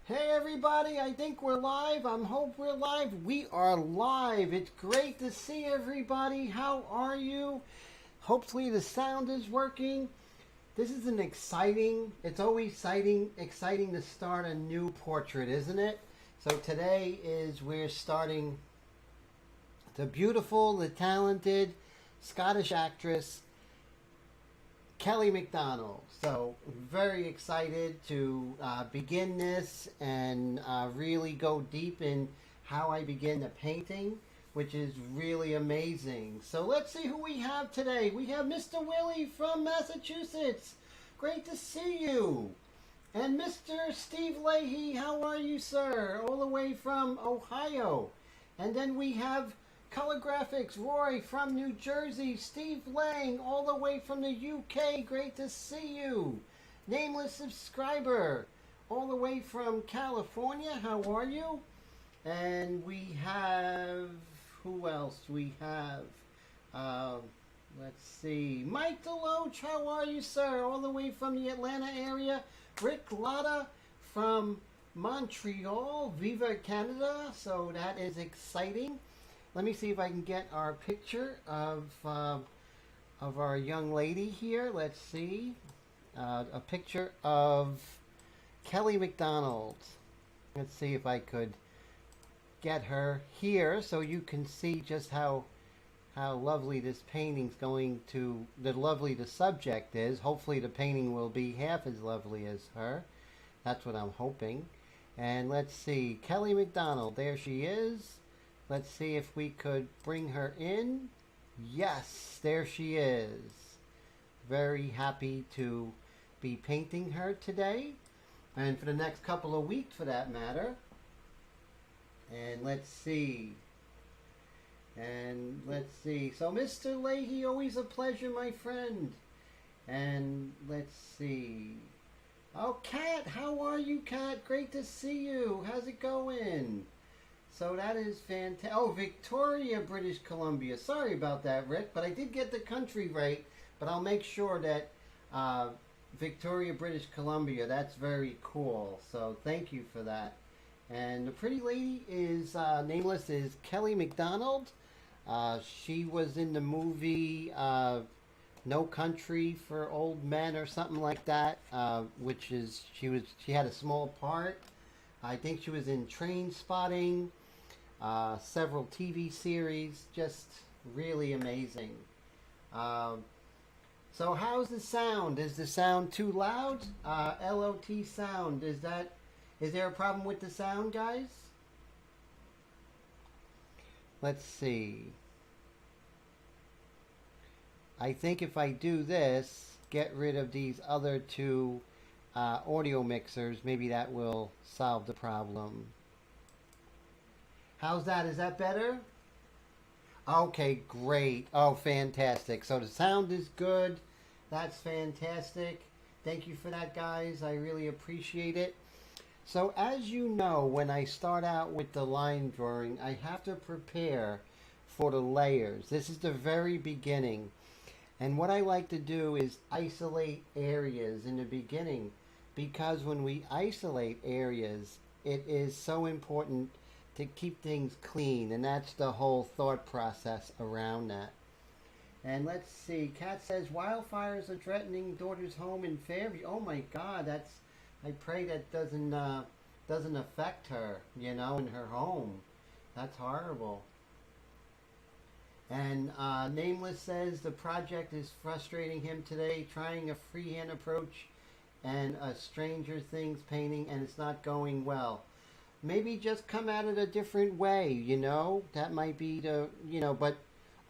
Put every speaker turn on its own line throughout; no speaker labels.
Hey everybody, I think we're live. I hope we're live. We are live. It's great to see everybody. How are you? Hopefully the sound is working. This is it's always exciting to start a new portrait, isn't it? So today we're starting the beautiful, the talented Scottish actress Kelly Macdonald. So very excited to begin this and really go deep in how I begin the painting, which is really amazing. So let's see who we have today. We have Mr. Willie from Massachusetts. Great to see you. And Mr. Steve Leahy, how are you, sir? All the way from Ohio. And then we have Color Graphics, Roy from New Jersey. Steve Lang, all the way from the UK. Great to see you. Nameless Subscriber, all the way from California. How are you? And we have, who else? We have, let's see, Mike Deloach. How are you, sir? All the way from the Atlanta area. Rick Latta from Montreal. Viva Canada. So that is exciting. Let me see if I can get our picture of our young lady here. Let's see. A picture of Kelly Macdonald. Let's see if I could get her here so you can see just how lovely this painting's lovely the subject is. Hopefully the painting will be half as lovely as her. That's what I'm hoping. And let's see. Kelly Macdonald. There she is. Let's see if we could bring her in. Yes, there she is. Very happy to be painting her today. And for the next couple of weeks, for that matter. And let's see. So, Mr. Leahy, always a pleasure, my friend. And let's see. Oh, Kat, how are you, Kat? Great to see you. How's it going? So that is fantastic. Oh, Victoria, British Columbia. Sorry about that, Rick, but I did get the country right. But I'll make sure that Victoria, British Columbia, that's very cool. So thank you for that. And the pretty lady is, nameless, is Kelly Macdonald. She was in the movie No Country for Old Men or something like that, she had a small part. I think she was in Train Spotting. Several TV series, just really amazing. So how's the sound? Is the sound too loud? LOT sound, is there a problem with the sound, guys? Let's see. I think if I do this, get rid of these other two audio mixers, maybe that will solve the problem. How's that? Is that better? Okay, great. Oh, fantastic. So the sound is good. That's fantastic. Thank you for that, guys. I really appreciate it. So as you know, when I start out with the line drawing, I have to prepare for the layers. This is the very beginning. And what I like to do is isolate areas in the beginning, because when we isolate areas, it is so important to keep things clean, and that's the whole thought process around that. And let's see, Kat says wildfires are threatening daughter's home in Fairview. Oh my God, I pray that doesn't affect her, in her home. That's horrible. And Nameless says the project is frustrating him today, trying a freehand approach and a Stranger Things painting, and it's not going well. Maybe just come at it a different way, that might be but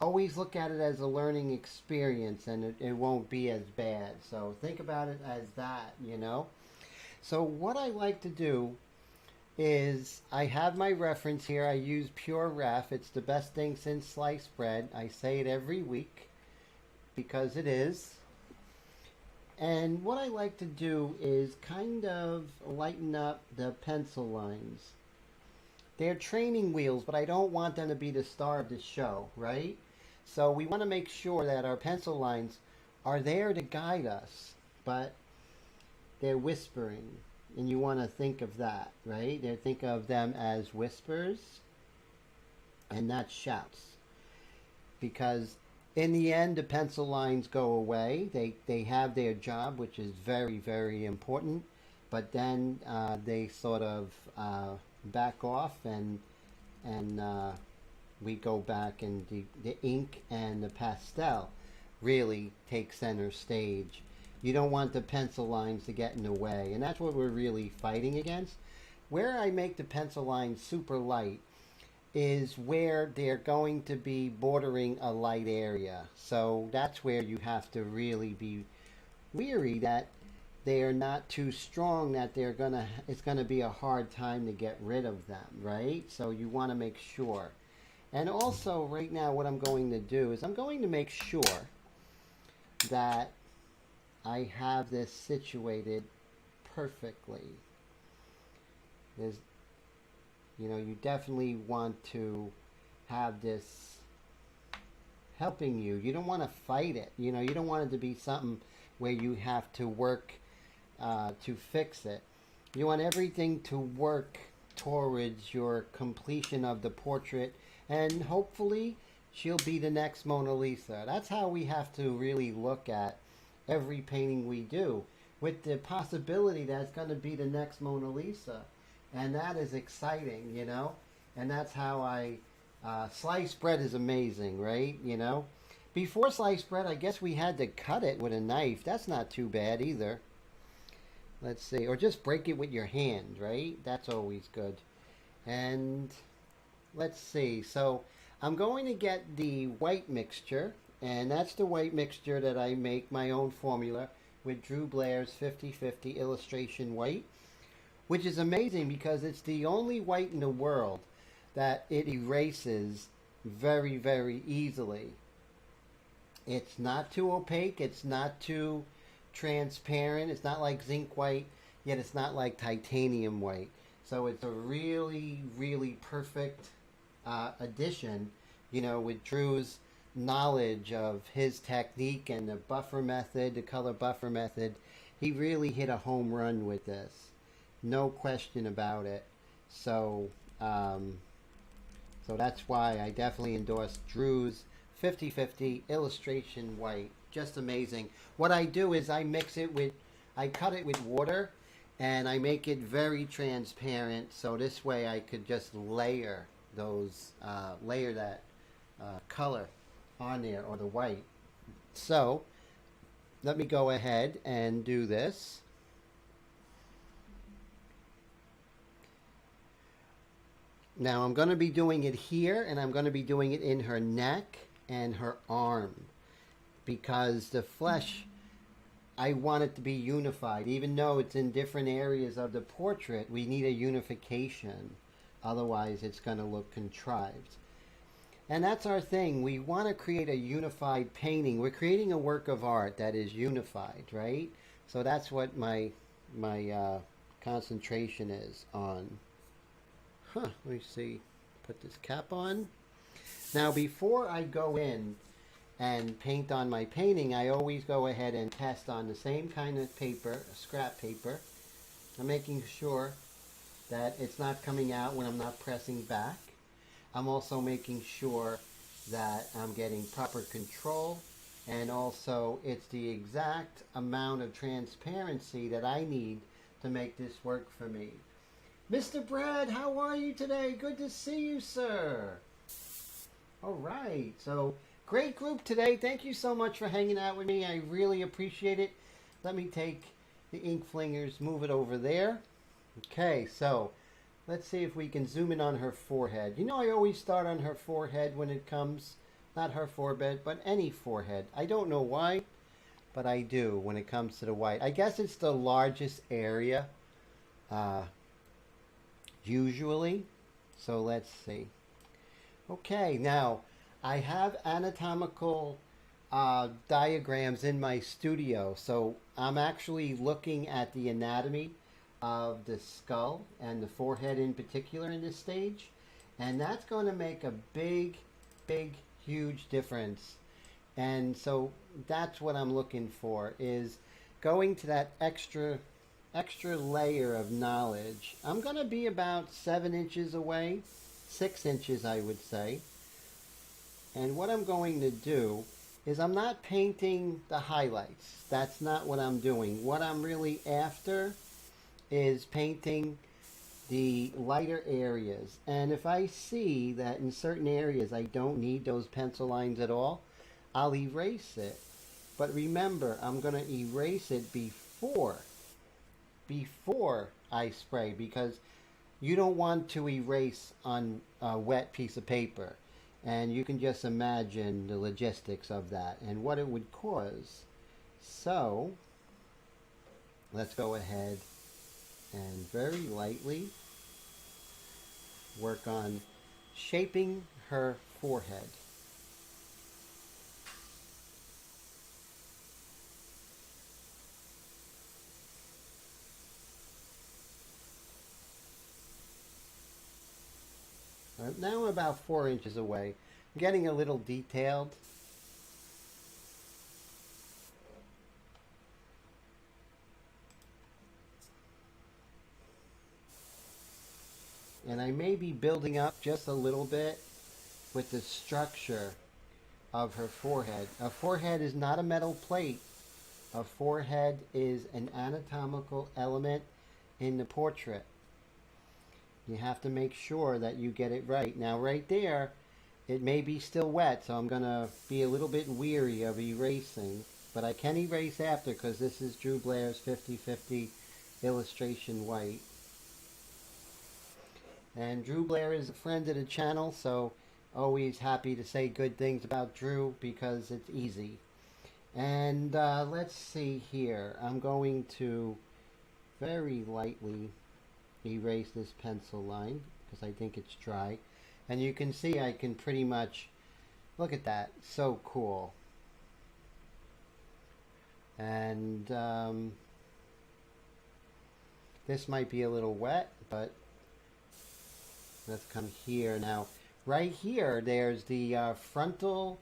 always look at it as a learning experience, and it won't be as bad. So think about it as that, So what I like to do is, I have my reference here. I use Pure Ref. It's the best thing since sliced bread. I say it every week because it is. And what I like to do is kind of lighten up the pencil lines. They're training wheels, but I don't want them to be the star of the show, right? So we want to make sure that our pencil lines are there to guide us, but they're whispering. and you want to think of that, right? They think of them as whispers and not shouts. Because in the end, the pencil lines go away. They have their job, which is very, very important. But then they sort of back off, and we go back, and the ink and the pastel really take center stage. You don't want the pencil lines to get in the way, and that's what we're really fighting against. Where I make the pencil lines super light is where they're going to be bordering a light area. So that's where you have to really be weary that they are not too strong, that it's gonna be a hard time to get rid of them, right? So you want to make sure. And also right now what I'm going to do is I'm going to make sure that I have this situated perfectly. There's, you definitely want to have this helping you. You don't want to fight it. You don't want it to be something where you have to work to fix it. You want everything to work towards your completion of the portrait, and hopefully she'll be the next Mona Lisa. That's how we have to really look at every painting we do, with the possibility that it's going to be the next Mona Lisa. And that is exciting, and that's how sliced bread is amazing, right? Before sliced bread, I guess we had to cut it with a knife. That's not too bad either. Let's see, or just break it with your hand, right? That's always good. And let's see, so I'm going to get the white mixture, and that's the white mixture that I make my own formula with Drew Blair's 50/50 illustration white, which is amazing because it's the only white in the world that it erases very, very easily. It's not too opaque, it's not too transparent, it's not like zinc white, yet it's not like titanium white. So it's a really, really perfect addition, with Drew's knowledge of his technique and the buffer method, the color buffer method. He really hit a home run with this. No question about it. So that's why I definitely endorse Drew's 50/50 illustration white. Just amazing. What I do is I cut it with water, and I make it very transparent, so this way I could just layer that color on there, or the white. So let me go ahead and do this. Now I'm going to be doing it here, and I'm going to be doing it in her neck and her arm, because the flesh, I want it to be unified. Even though it's in different areas of the portrait, we need a unification. Otherwise it's going to look contrived. And that's our thing. We want to create a unified painting. We're creating a work of art that is unified, right? So that's what my concentration is on. Let me see. Put this cap on. Now before I go in and paint on my painting, I always go ahead and test on the same kind of paper, scrap paper. I'm making sure that it's not coming out when I'm not pressing back. I'm also making sure that I'm getting proper control, and also it's the exact amount of transparency that I need to make this work for me. Mr. Brad, how are you today? Good to see you, sir. All right, so great group today. Thank you so much for hanging out with me. I really appreciate it. Let me take the ink flingers, move it over there. Okay, so let's see if we can zoom in on her forehead. I always start on her forehead when it comes, not her forehead, but any forehead. I don't know why, but I do when it comes to the white. I guess it's the largest area, usually. So let's see. Okay, now I have anatomical diagrams in my studio, so I'm actually looking at the anatomy of the skull and the forehead in particular in this stage, and that's going to make a big, huge difference. And so that's what I'm looking for, is going to that extra extra layer of knowledge. I'm going to be about 7 inches away, 6 inches I would say. And what I'm going to do is I'm not painting the highlights. That's not what I'm doing. What I'm really after is painting the lighter areas. And if I see that in certain areas I don't need those pencil lines at all, I'll erase it. But remember, I'm going to erase it before I spray, because you don't want to erase on a wet piece of paper. And you can just imagine the logistics of that and what it would cause. So let's go ahead and very lightly work on shaping her forehead. Now I'm about 4 inches away. I'm getting a little detailed. And I may be building up just a little bit with the structure of her forehead. A forehead is not a metal plate. A forehead is an anatomical element in the portrait. You have to make sure that you get it right. Now right there, it may be still wet, so I'm going to be a little bit weary of erasing. But I can erase after, because this is Drew Blair's 50/50 illustration white. And Drew Blair is a friend of the channel, so always happy to say good things about Drew because it's easy. And let's see here. I'm going to very lightly erase this pencil line because I think it's dry. And you can see I can pretty much, look at that, so cool. And this might be a little wet, but let's come here now. Right here, there's the frontal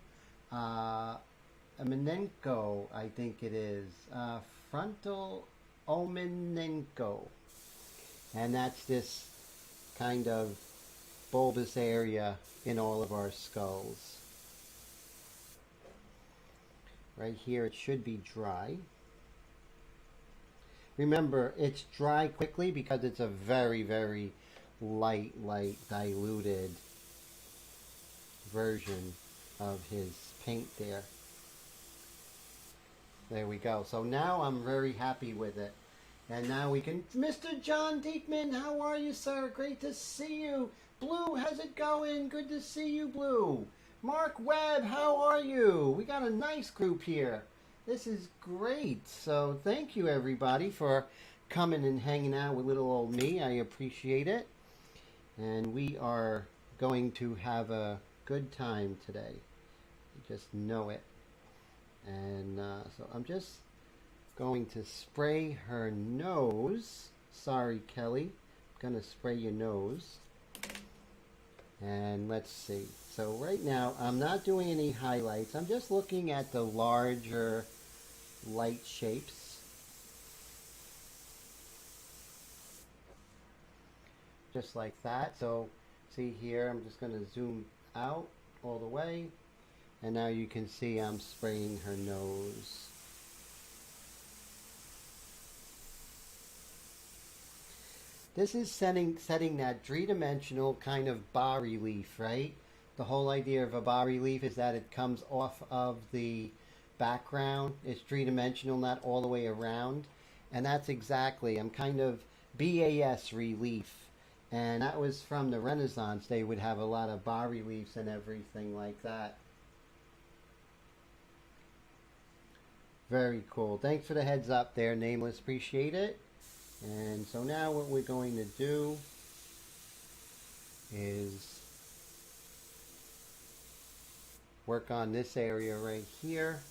omenenko, I think it is. Frontal omenenko. And that's this kind of bulbous area in all of our skulls. Right here, it should be dry. Remember, it's dry quickly because it's a very, very light diluted version of his paint there. There we go. So now I'm very happy with it. And now we can... Mr. John Deepening, how are you, sir? Great to see you. Blue, how's it going? Good to see you, Blue. Mark Webb, how are you? We got a nice group here. This is great. So thank you, everybody, for coming and hanging out with little old me. I appreciate it. And we are going to have a good time today. Just know it. And so I'm just going to spray her nose. Sorry, Kelly. I'm going to spray your nose. And let's see. So right now, I'm not doing any highlights. I'm just looking at the larger light shapes. Just like that. So see here, I'm just going to zoom out all the way. And now you can see I'm spraying her nose. This is setting that three-dimensional kind of bas relief, right? The whole idea of a bas relief is that it comes off of the background. It's three-dimensional, not all the way around. And that's exactly, I'm kind of BAS relief. And that was from the Renaissance. They would have a lot of bas reliefs and everything like that. Very cool. Thanks for the heads up there, Nameless. Appreciate it. And so now what we're going to do is work on this area right here.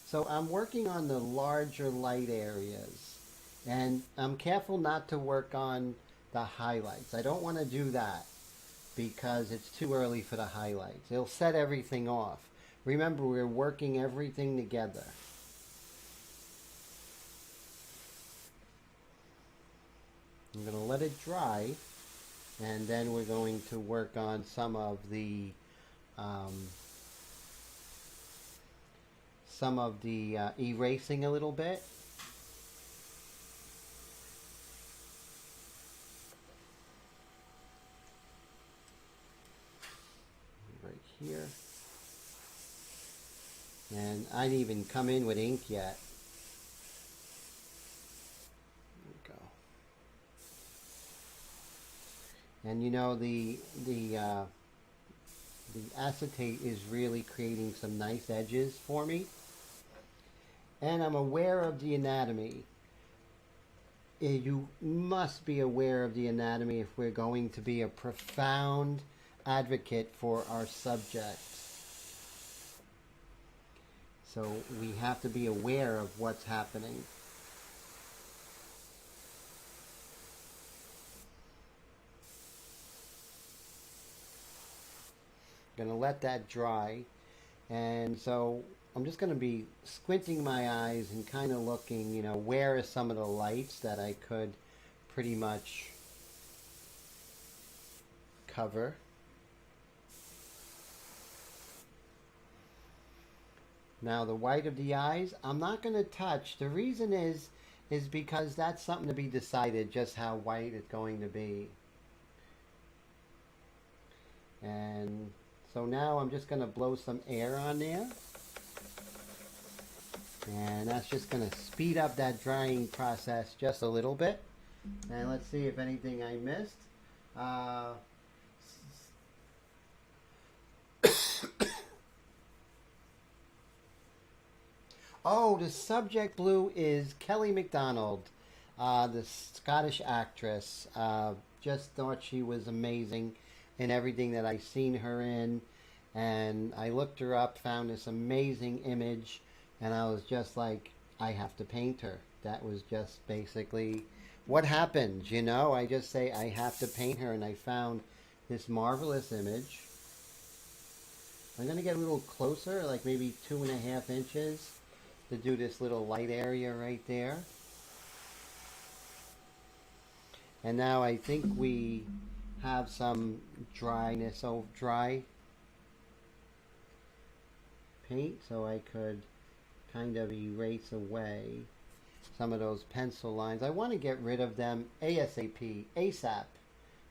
So I'm working on the larger light areas. And I'm careful not to work on the highlights. I don't want to do that because it's too early for the highlights. It'll set everything off. Remember, we're working everything together. I'm going to let it dry, and then we're going to work on some of the erasing a little bit. Right here. And I didn't even come in with ink yet. There we go. And you know, the acetate is really creating some nice edges for me. And I'm aware of the anatomy. You must be aware of the anatomy if we're going to be a profound advocate for our subject. So we have to be aware of what's happening. Going to let that dry, and so I'm just going to be squinting my eyes and kind of looking, you know, where are some of the lights that I could pretty much cover. Now the white of the eyes, I'm not going to touch. The reason is because that's something to be decided, just how white it's going to be. And so now I'm just going to blow some air on there. And that's just going to speed up that drying process just a little bit. And let's see if anything I missed. Oh, the subject blue is Kelly Macdonald, the Scottish actress. Just thought she was amazing in everything that I've seen her in. And I looked her up, found this amazing image, and I was just like, I have to paint her. That was just basically what happened, you know? I just say, I have to paint her, and I found this marvelous image. I'm going to get a little closer, like maybe 2.5 inches, to do this little light area right there. And now I think we have some dryness, dry paint, so I could kind of erase away some of those pencil lines. I want to get rid of them ASAP,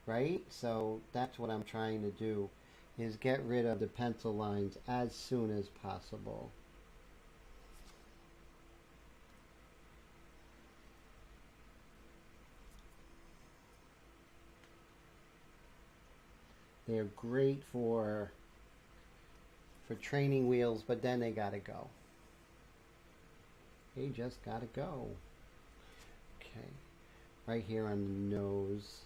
right? So that's what I'm trying to do, is get rid of the pencil lines as soon as possible. They're great for training wheels, but then they gotta go. They just gotta go. Okay, right here on the nose.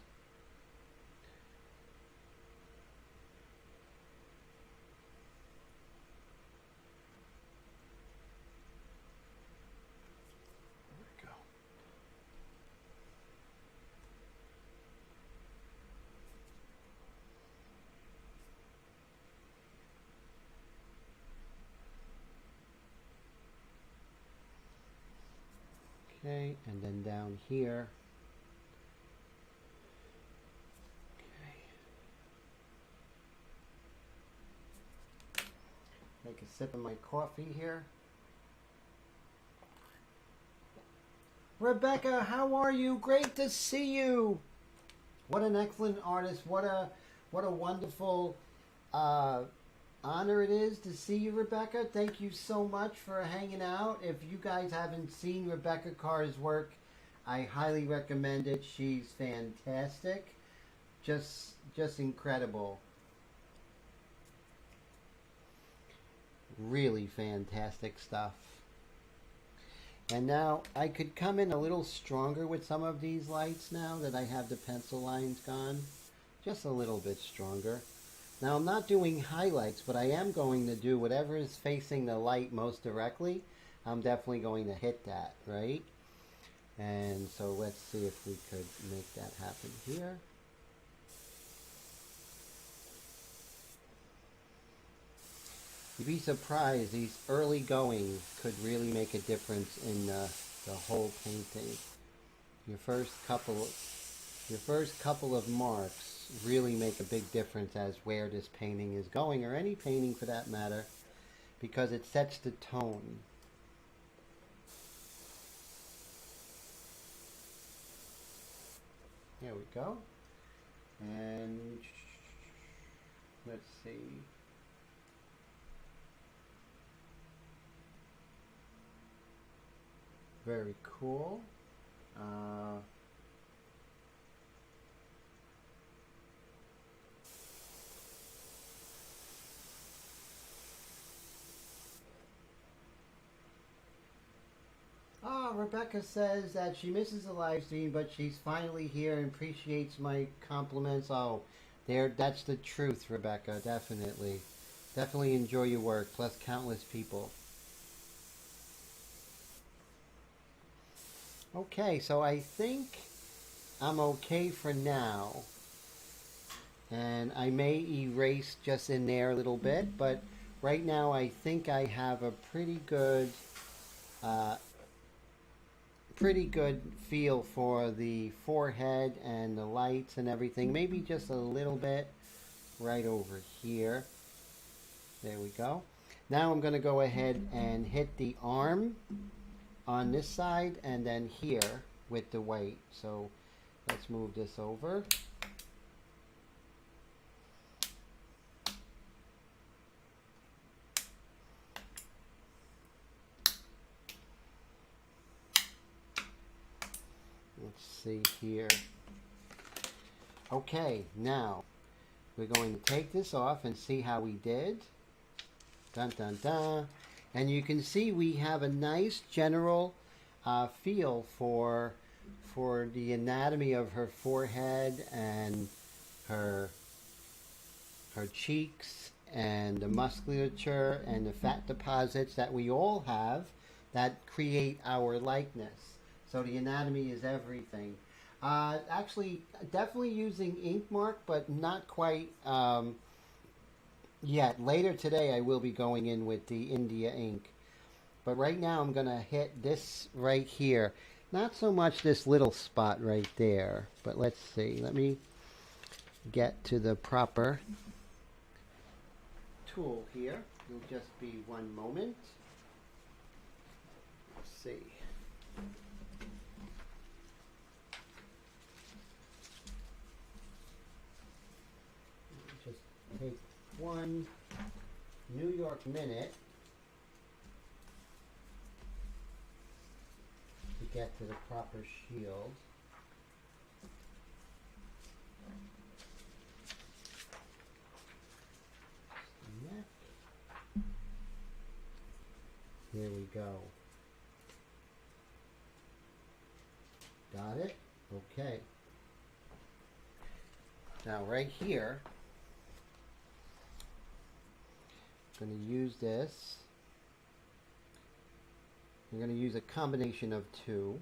Okay, and then down here. Okay. Take a sip of my coffee here. Rebecca, how are you? Great to see you. What an excellent artist. What a wonderful honor it is to see you, Rebecca. Thank you so much for hanging out. If you guys haven't seen Rebecca Carr's work, I highly recommend it. She's fantastic. Just incredible. Really fantastic stuff. And now I could come in a little stronger with some of these lights now that I have the pencil lines gone. Just a little bit stronger. Now I'm not doing highlights, but I am going to do whatever is facing the light most directly. I'm definitely going to hit that, right? And so let's see if we could make that happen here. You'd be surprised, these early going could really make a difference in the whole painting. Your first couple Your first couple of marks really make a big difference as where this painting is going, or any painting for that matter, because it sets the tone. There we go. And let's see. Very cool. Rebecca says that she misses the live stream, but she's finally here and appreciates my compliments. Oh, that's the truth, Rebecca. Definitely. Definitely enjoy your work, plus countless people. Okay, so I think I'm okay for now. And I may erase just in there a little bit, but right now I think I have a pretty good feel for the forehead and the lights and everything. Maybe just a little bit right over here. There we go. Now I'm going to go ahead and hit the arm on this side and then here with the white. So let's move this over. Let's see here. Okay, now we're going to take this off and see how we did. Dun dun dun. And you can see we have a nice general feel for the anatomy of her forehead and her cheeks and the musculature and the fat deposits that we all have that create our likeness. So the anatomy is everything. Actually, definitely using ink mark, but not quite yet. Later today I will be going in with the India ink. But right now I'm going to hit this right here. Not so much this little spot right there. But let's see. Let me get to the proper tool here. It'll just be one moment. Let's see. Take one New York minute to get to the proper shield. Neck. Here we go. Got it? Okay. Now right here, I'm going to use this. I'm going to use a combination of two.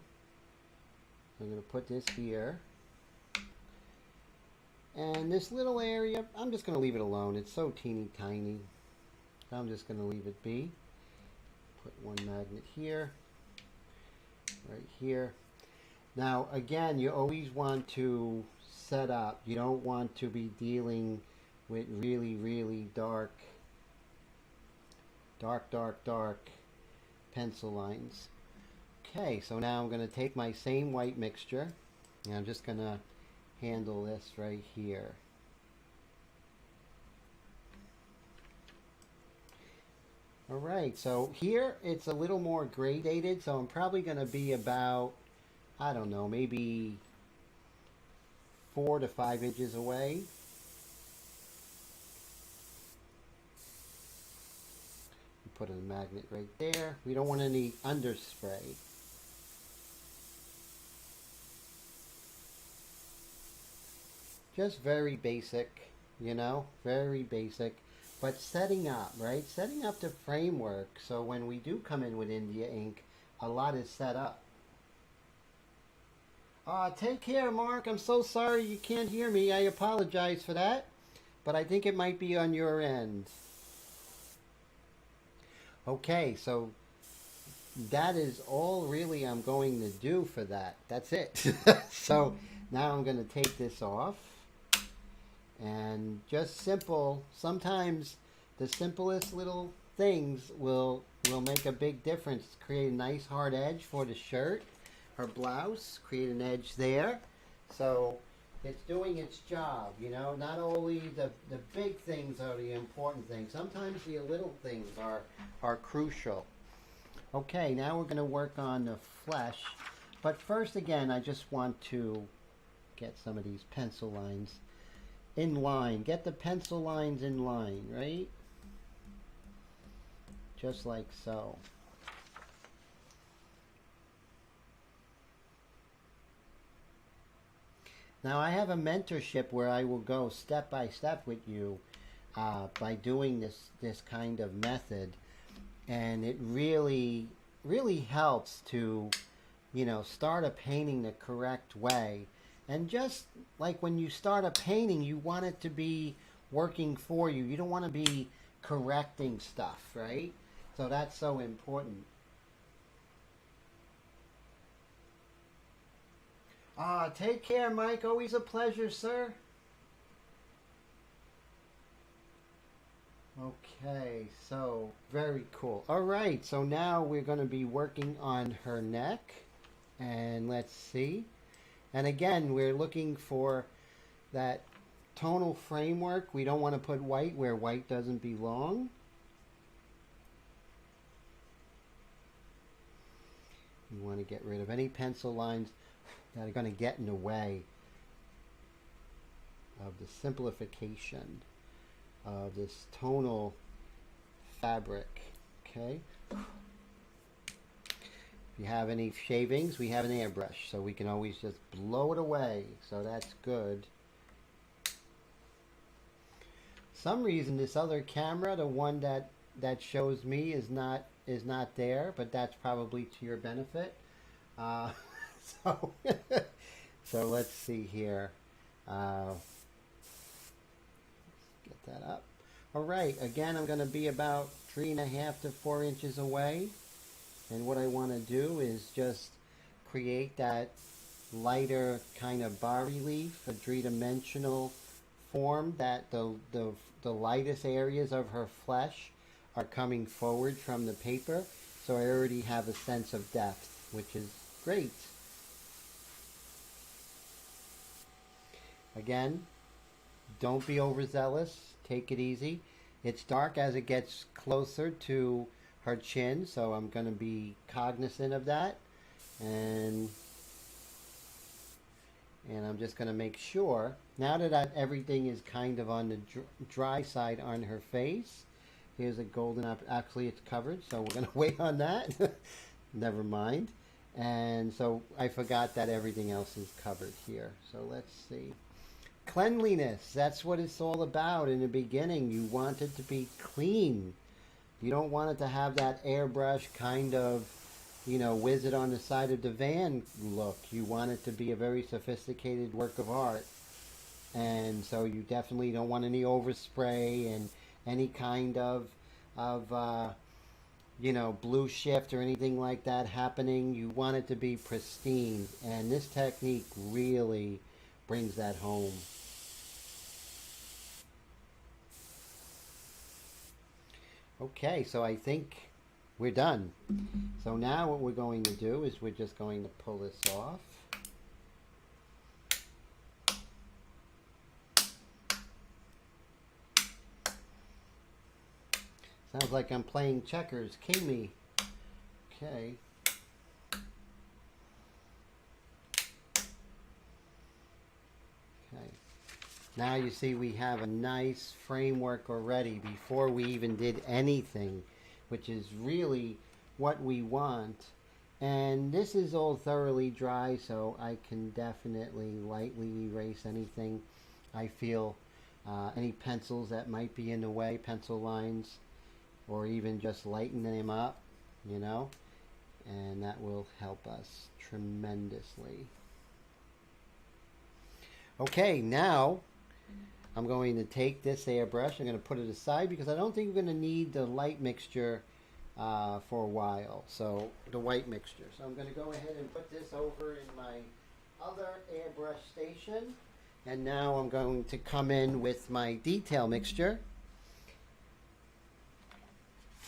I'm going to put this here. And this little area, I'm just going to leave it alone. It's so teeny tiny. I'm just going to leave it be. Put one magnet here. Right here. Now again, you always want to set up. You don't want to be dealing with really, really dark pencil lines. Okay, so now I'm going to take my same white mixture and I'm just going to handle this right here. Alright, so here it's a little more gradated, so I'm probably going to be about, I don't know, maybe 4 to 5 inches away. Put a magnet right there. We don't want any underspray. Just very basic, you know, very basic. But setting up, right? Setting up the framework so when we do come in with India ink, a lot is set up. Take care, Mark. I'm so sorry you can't hear me. I apologize for that. But I think it might be on your end. Okay, so that is all really I'm going to do for that. That's it. So Now I'm going to take this off. And just simple, sometimes the simplest little things will make a big difference. Create a nice hard edge for the shirt, her blouse, create an edge there. So it's doing its job, you know. Not only the big things are the important things. Sometimes the little things are crucial. Okay, now we're going to work on the flesh. But first, again, I just want to get some of these pencil lines in line. Get the pencil lines in line, right? Just like so. Now I have a mentorship where I will go step by step with you by doing this kind of method, and it really helps to, you know, start a painting the correct way. And just like when you start a painting, you want it to be working for you. You don't want to be correcting stuff, right? So that's so important. Take care, Mike. Always a pleasure, sir. Okay, so very cool. All right, so now we're going to be working on her neck. And let's see. And again, we're looking for that tonal framework. We don't want to put white where white doesn't belong. You want to get rid of any pencil lines that are going to get in the way of the simplification of this tonal fabric. Okay. If you have any shavings, we have an airbrush, so we can always just blow it away. So that's good. Some reason this other camera, the one that shows me, is not there, but that's probably to your benefit. So so let's see here. Get that up. All right. Again, I'm going to be about 3.5 to 4 inches away. And what I want to do is just create that lighter kind of bas relief, a three-dimensional form that the lightest areas of her flesh are coming forward from the paper. So I already have a sense of depth, which is great. Again, don't be overzealous. Take it easy. It's dark as it gets closer to her chin, so I'm going to be cognizant of that, and I'm just going to make sure now that everything is kind of on the dry side on her face. Here's a golden actually it's covered, so we're going to wait on that. Never mind. And so I forgot that everything else is covered here. So let's see. Cleanliness, that's what it's all about. In the beginning, you want it to be clean. You don't want it to have that airbrush kind of, you know, whiz it on the side of the van look. You want it to be a very sophisticated work of art. And so you definitely don't want any overspray and any kind of you know, blue shift or anything like that happening. You want it to be pristine. And this technique really brings that home. Okay, so I think we're done. So now what we're going to do is we're just going to pull this off. Sounds like I'm playing checkers. King me. Okay. Okay. Now you see we have a nice framework already before we even did anything, which is really what we want. And this is all thoroughly dry, so I can definitely lightly erase anything I feel, any pencils that might be in the way, pencil lines, or even just lighten them up, you know, and that will help us tremendously. Okay, now I'm going to take this airbrush. I'm going to put it aside because I don't think we're going to need the light mixture for a while. So the white mixture. So I'm going to go ahead and put this over in my other airbrush station. And now I'm going to come in with my detail mixture.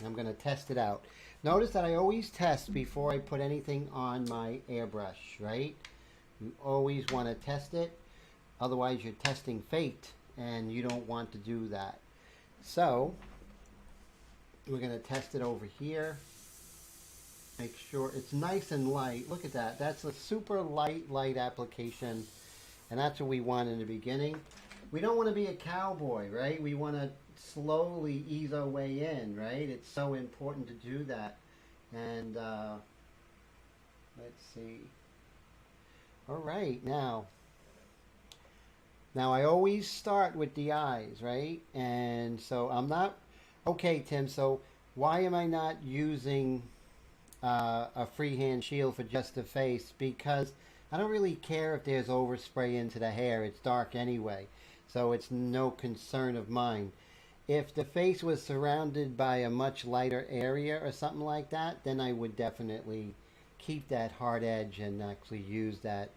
I'm going to test it out. Notice that I always test before I put anything on my airbrush, right? You always want to test it. Otherwise you're testing fate and you don't want to do that. So we're going to test it over here. Make sure it's nice and light. Look at that. That's a super light application. And that's what we want in the beginning. We don't want to be a cowboy, right? We want to slowly ease our way in, right? It's so important to do that. And let's see. All right, now I always start with the eyes, right? And so I'm not, okay, Tim, so why am I not using a freehand shield for just the face? Because I don't really care if there's overspray into the hair. It's dark anyway, so it's no concern of mine. If the face was surrounded by a much lighter area or something like that, then I would definitely keep that hard edge and actually use that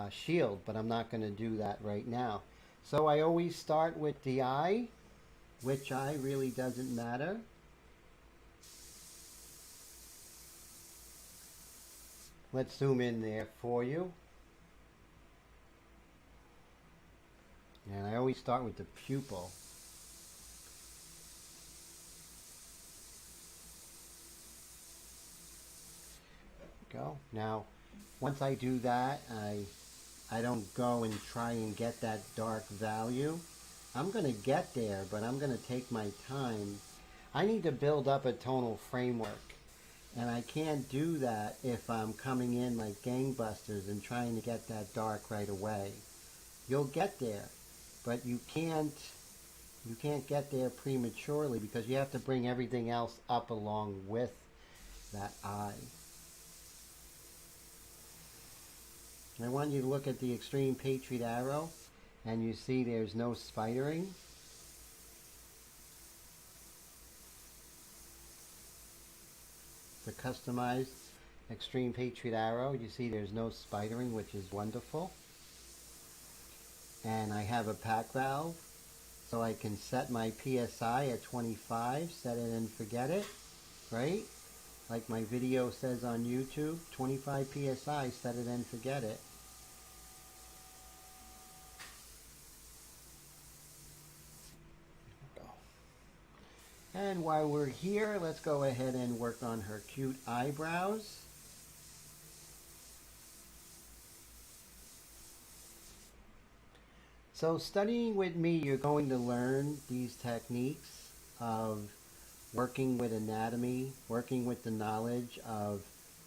shield, but I'm not going to do that right now. So I always start with the eye. Which eye really doesn't matter. Let's zoom in there for you. And I always start with the pupil. There we go. Now, once I do that, I don't go and try and get that dark value. I'm going to get there, but I'm going to take my time. I need to build up a tonal framework. And I can't do that if I'm coming in like gangbusters and trying to get that dark right away. You'll get there, but you can't get there prematurely because you have to bring everything else up along with that eye. And I want you to look at the extreme Patriot arrow, and you see there's no spidering. The customized extreme Patriot arrow, you see there's no spidering, which is wonderful. And I have a pack valve, so I can set my PSI at 25, set it and forget it, right? Like my video says on YouTube, 25 PSI, set it and forget it. And while we're here, let's go ahead and work on her cute eyebrows. So studying with me, you're going to learn these techniques of working with anatomy, working with the knowledge of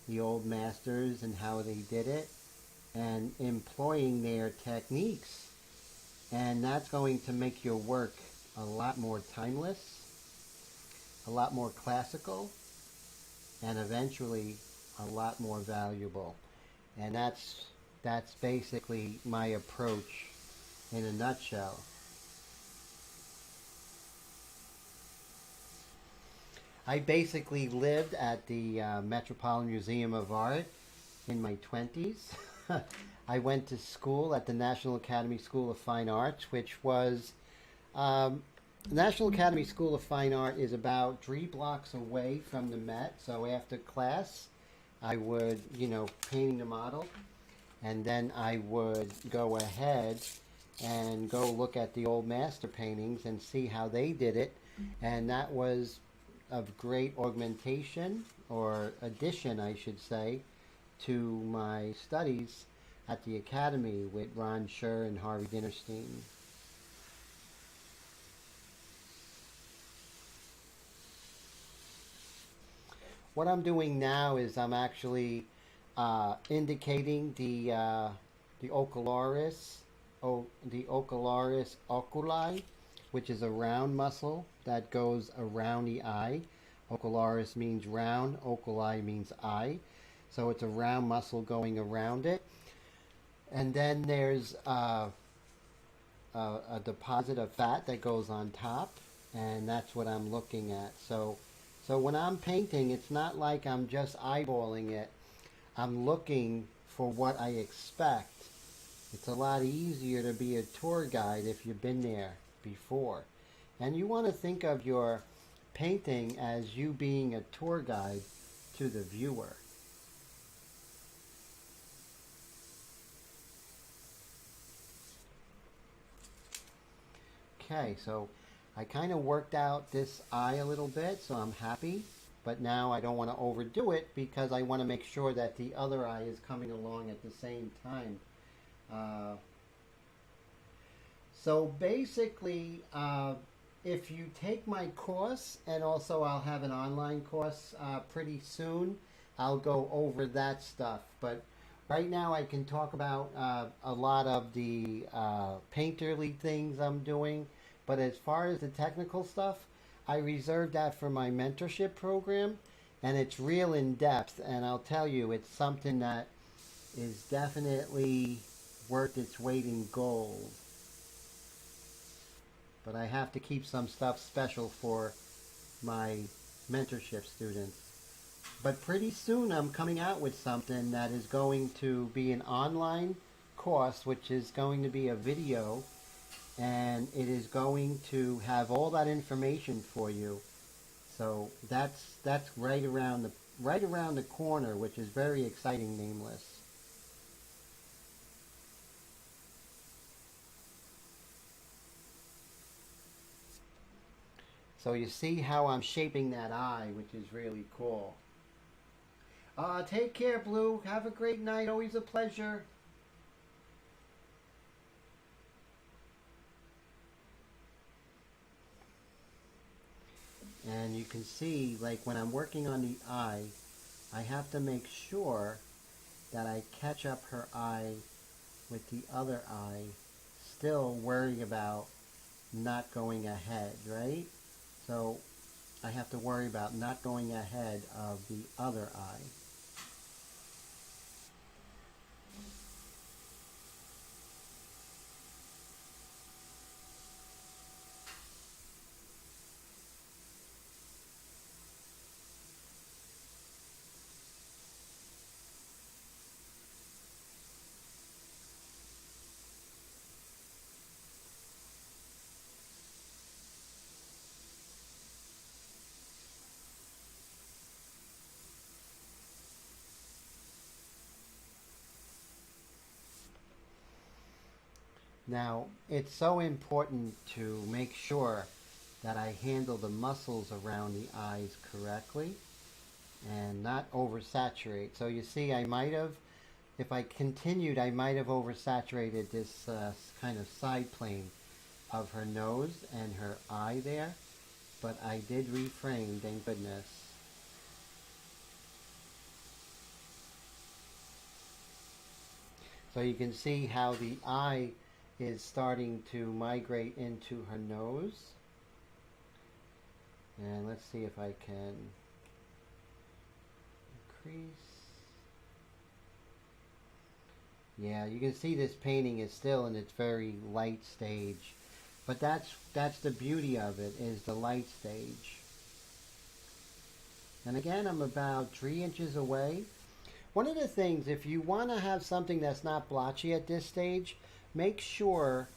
the old masters and how they did it, and employing their techniques. And that's going to make your work a lot more timeless, a lot more classical, and eventually a lot more valuable. And that's basically my approach in a nutshell. I basically lived at the Metropolitan Museum of Art in my 20s. I went to school at the National Academy School of Fine Arts, which was National Academy School of Fine Art is about 3 blocks away from the Met. So after class, I would, painting the model, and then I would go ahead and go look at the old master paintings and see how they did it. And that was of great augmentation, or addition, I should say, to my studies at the Academy with Ron Scher and Harvey Dinnerstein. What I'm doing now is I'm actually indicating the ocularis oculi, which is a round muscle that goes around the eye. Ocularis means round, oculi means eye. So it's a round muscle going around it. And then there's a deposit of fat that goes on top, and that's what I'm looking at. So when I'm painting, it's not like I'm just eyeballing it. I'm looking for what I expect. It's a lot easier to be a tour guide if you've been there before. And you want to think of your painting as you being a tour guide to the viewer. Okay, so I kind of worked out this eye a little bit, so I'm happy. But now I don't want to overdo it because I want to make sure that the other eye is coming along at the same time. So basically, if you take my course, and also I'll have an online course pretty soon, I'll go over that stuff. But right now I can talk about a lot of the painterly things I'm doing. But as far as the technical stuff, I reserved that for my mentorship program, and it's real in depth, and I'll tell you, it's something that is definitely worth its weight in gold. But I have to keep some stuff special for my mentorship students. But pretty soon I'm coming out with something that is going to be an online course, which is going to be a video, and it is going to have all that information for you. So that's right around the corner, which is very exciting, Nameless. So you see how I'm shaping that eye, which is really cool. Take care, Blue. Have a great night. Always a pleasure. And you can see, like when I'm working on the eye, I have to make sure that I catch up her eye with the other eye, still worrying about not going ahead, right? So I have to worry about not going ahead of the other eye. Now, it's so important to make sure that I handle the muscles around the eyes correctly and not oversaturate. So you see, I might have, if I continued, I might have oversaturated this kind of side plane of her nose and her eye there, but I did reframe, thank goodness. So you can see how the eye is starting to migrate into her nose. And let's see if I can increase. Yeah, you can see this painting is still in its very light stage. But that's the beauty of it, is the light stage. And again, I'm about 3 inches away. One of the things, if you want to have something that's not blotchy at this stage, make sure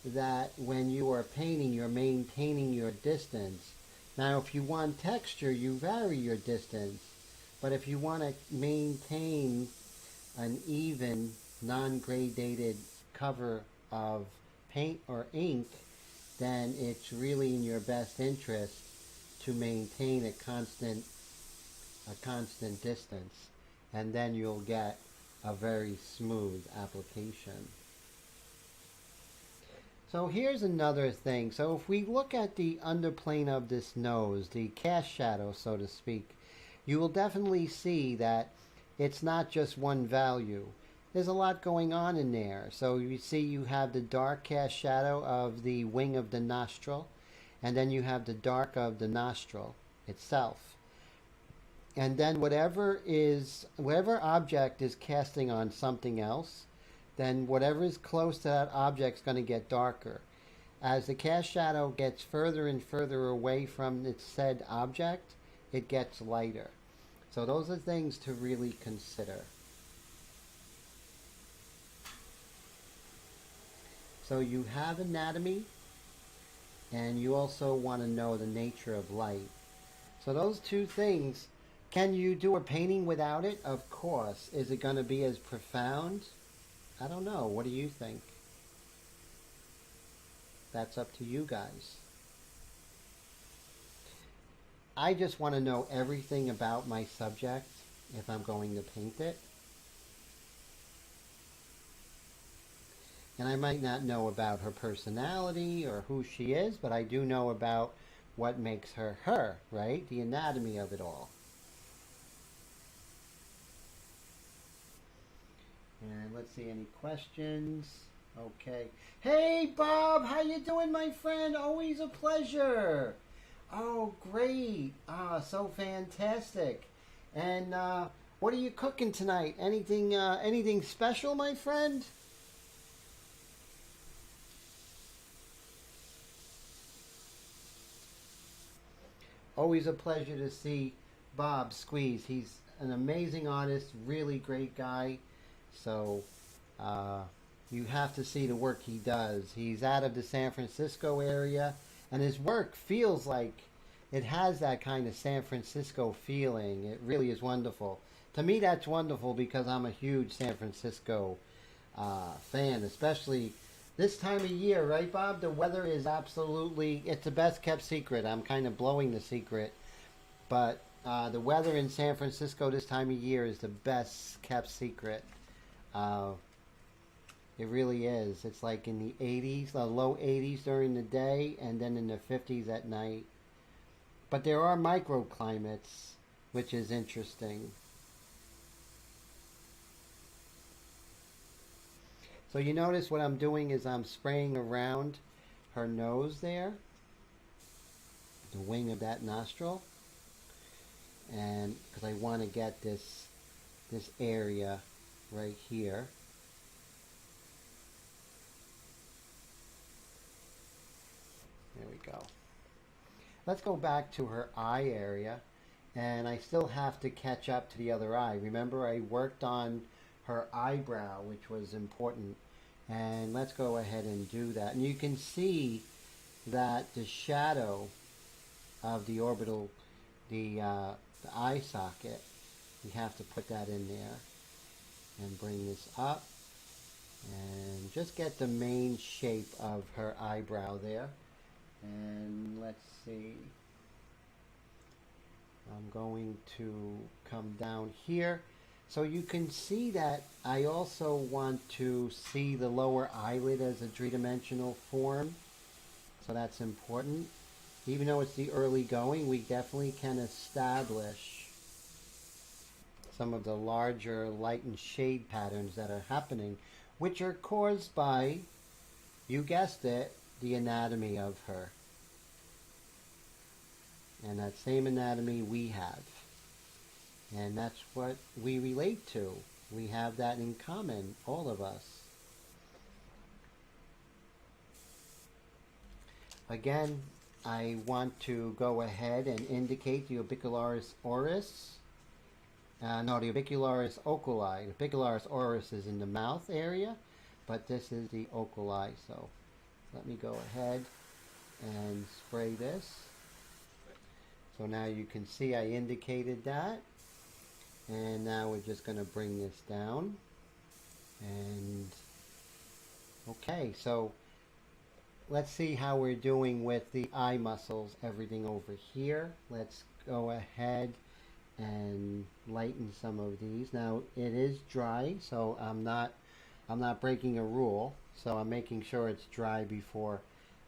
that when you are painting, you're maintaining your distance. Now, if you want texture, you vary your distance. But if you want to maintain an even, non-gradated cover of paint or ink, then it's really in your best interest to maintain a constant distance. And then you'll get a very smooth application. So here's another thing. So if we look at the underplane of this nose, the cast shadow, so to speak, you will definitely see that it's not just one value. There's a lot going on in there. So you see you have the dark cast shadow of the wing of the nostril, and then you have the dark of the nostril itself. And then whatever object is casting on something else, then whatever is close to that object is going to get darker. As the cast shadow gets further and further away from its said object, it gets lighter. So those are things to really consider. So you have anatomy, and you also want to know the nature of light. So those two things, can you do a painting without it? Of course. Is it going to be as profound? I don't know. What do you think? That's up to you guys. I just want to know everything about my subject if I'm going to paint it. And I might not know about her personality or who she is, but I do know about what makes her her, right? The anatomy of it all. And let's see, any questions? Okay. Hey, Bob, how you doing, my friend? Always a pleasure. Oh, great. So fantastic. And what are you cooking tonight? Anything special, my friend? Always a pleasure to see Bob squeeze. He's an amazing artist, really great guy. So you have to see the work he does. He's out of the San Francisco area, and his work feels like it has that kind of San Francisco feeling. It really is wonderful. To me, that's wonderful because I'm a huge San Francisco fan, especially this time of year, right, Bob? The weather is absolutely, it's the best kept secret. I'm kind of blowing the secret. But the weather in San Francisco this time of year is the best kept secret. It really is. It's like in the 80s, the low 80s during the day, and then in the 50s at night. But there are microclimates, which is interesting. So you notice what I'm doing is I'm spraying around her nose there, the wing of that nostril, and because I want to get this area right here. There we go. Let's go back to her eye area, and I still have to catch up to the other eye. Remember, I worked on her eyebrow, which was important, and let's go ahead and do that. And you can see that the shadow of the orbital, the eye socket, we have to put that in there and bring this up and just get the main shape of her eyebrow there. And let's see, I'm going to come down here. So you can see that I also want to see the lower eyelid as a three-dimensional form. So that's important. Even though it's the early going, we definitely can establish some of the larger light and shade patterns that are happening, which are caused by, you guessed it, the anatomy of her. And that same anatomy we have. And that's what we relate to. We have that in common, all of us. Again, I want to go ahead and indicate the orbicularis oris. No, the orbicularis oculi. The orbicularis oris is in the mouth area, but this is the oculi. So let me go ahead and spray this. So now you can see I indicated that. And now we're just going to bring this down. And okay, so let's see how we're doing with the eye muscles, everything over here. Let's go ahead and lighten some of these. Now it is dry, so I'm not breaking a rule. So I'm making sure it's dry before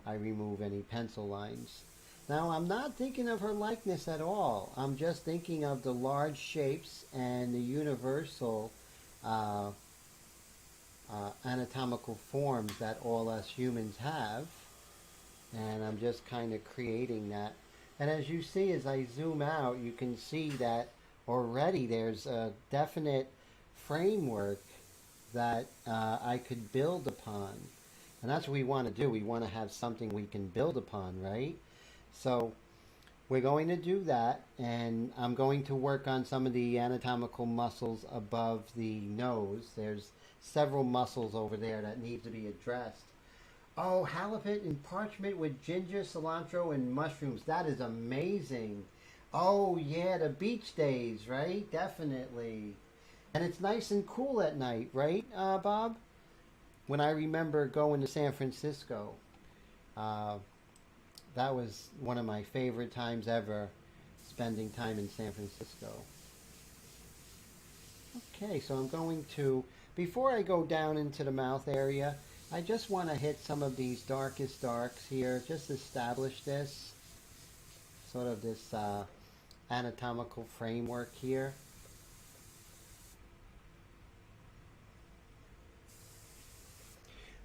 I remove any pencil lines. Now, I'm not thinking of her likeness at all. I'm just thinking of the large shapes and the universal anatomical forms that all us humans have. And I'm just kind of creating that. And as you see, as I zoom out, you can see that already there's a definite framework that I could build upon. And that's what we want to do. We want to have something we can build upon, right? So we're going to do that, and I'm going to work on some of the anatomical muscles above the nose. There's several muscles over there that need to be addressed. Oh, halibut and parchment with ginger, cilantro, and mushrooms. That is amazing. Oh, yeah, the beach days, right? Definitely. And it's nice and cool at night, right, Bob? When I remember going to San Francisco, uh, that was one of my favorite times ever, spending time in San Francisco. Okay, so I'm going to, before I go down into the mouth area, I just want to hit some of these darkest darks here, just establish this, sort of this anatomical framework here.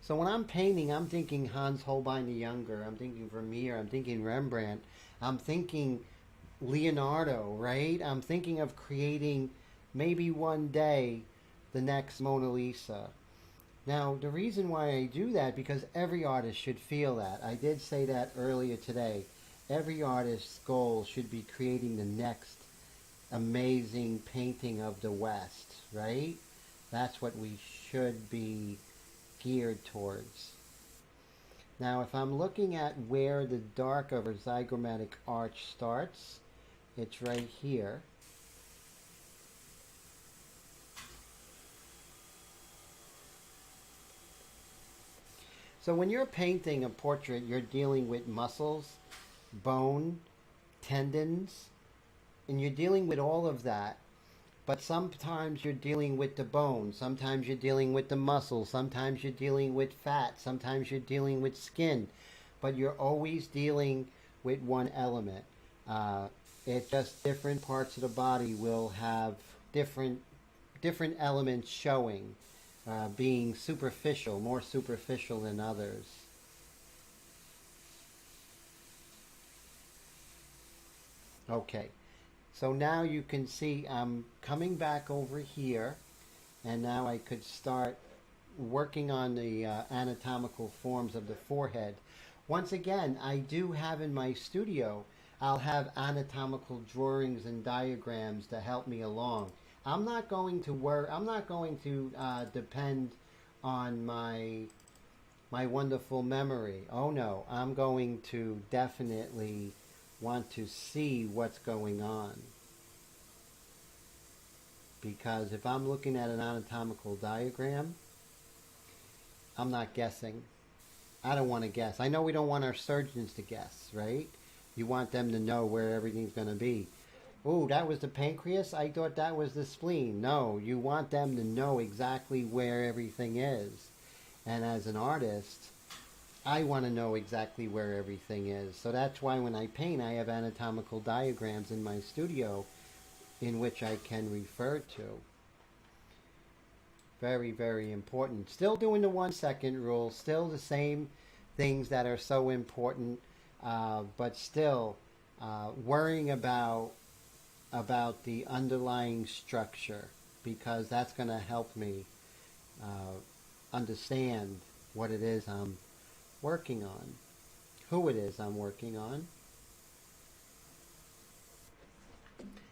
So when I'm painting, I'm thinking Hans Holbein the Younger, I'm thinking Vermeer, I'm thinking Rembrandt, I'm thinking Leonardo, right? I'm thinking of creating maybe one day the next Mona Lisa. Now, the reason why I do that, because every artist should feel that. I did say that earlier today. Every artist's goal should be creating the next amazing painting of the West, right? That's what we should be geared towards. Now, if I'm looking at where the dark of a zygomatic arch starts, it's right here. So when you're painting a portrait, you're dealing with muscles, bone, tendons, and you're dealing with all of that. But sometimes you're dealing with the bone, sometimes you're dealing with the muscle, sometimes you're dealing with fat, sometimes you're dealing with skin. But you're always dealing with one element. It's just different parts of the body will have different elements showing, being superficial, more superficial than others. Okay, so now you can see I'm coming back over here, and now I could start working on the anatomical forms of the forehead. Once again, I do have in my studio, I'll have anatomical drawings and diagrams to help me along. I'm not going to depend on my wonderful memory. Oh no, I'm going to definitely want to see what's going on. Because if I'm looking at an anatomical diagram, I'm not guessing. I don't want to guess. I know we don't want our surgeons to guess, right? You want them to know where everything's going to be. Oh, that was the pancreas? I thought that was the spleen. No, you want them to know exactly where everything is. And as an artist, I want to know exactly where everything is. So that's why when I paint, I have anatomical diagrams in my studio in which I can refer to. Very, very important. Still doing the 1 second rule, still the same things that are so important, but still worrying about the underlying structure, because that's going to help me understand what it is I'm working on, who it is I'm working on.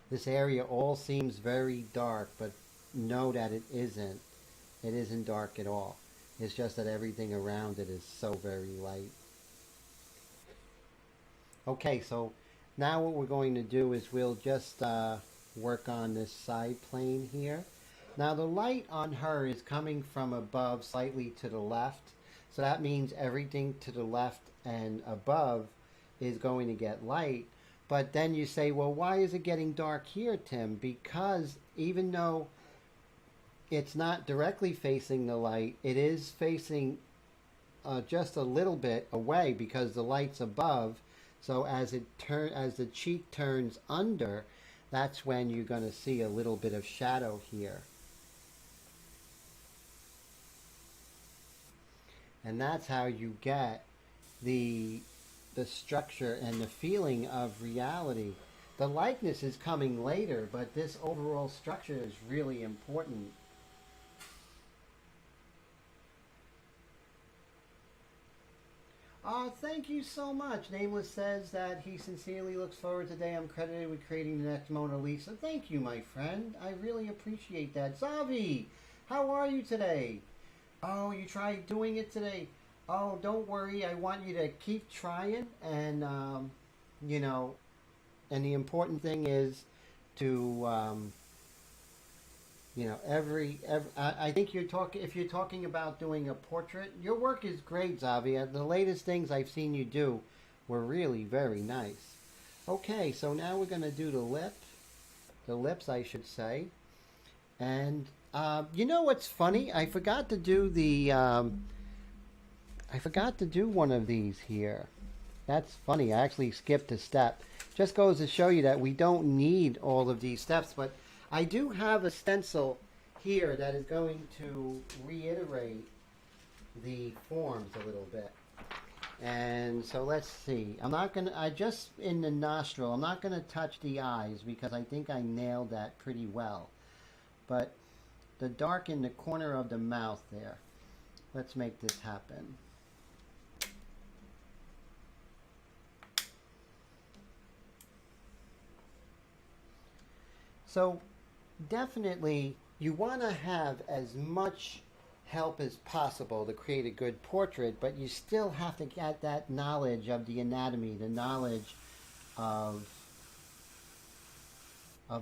This area all seems very dark, but know that it isn't. It isn't dark at all. It's just that everything around it is so very light. Okay, so now what we're going to do is we'll just work on this side plane here. Now the light on her is coming from above slightly to the left. So that means everything to the left and above is going to get light. But then you say, well, why is it getting dark here, Tim? Because even though it's not directly facing the light, it is facing just a little bit away because the light's above. So as the cheek turns under, that's when you're going to see a little bit of shadow here. And that's how you get the structure and the feeling of reality. The likeness is coming later, but this overall structure is really important. Thank you so much. Nameless says that he sincerely looks forward to the day I'm credited with creating the next Mona Lisa. Thank you, my friend. I really appreciate that. Zavi, how are you today? Oh, you tried doing it today. Oh, don't worry. I want you to keep trying, and you know, and the important thing is to you know, every I think you're talking if you're talking about doing a portrait, your work is great, Zavia. The latest things I've seen you do were really very nice. Okay, so now we're gonna do the lips, I should say. And you know what's funny? I forgot to do one of these here. That's funny. I actually skipped a step. Just goes to show you that we don't need all of these steps, but I do have a stencil here that is going to reiterate the forms a little bit. And so let's see. I just in the nostril, I'm not gonna touch the eyes because I think I nailed that pretty well. But the dark in the corner of the mouth there. Let's make this happen. So definitely you want to have as much help as possible to create a good portrait, but you still have to get that knowledge of the anatomy, the knowledge of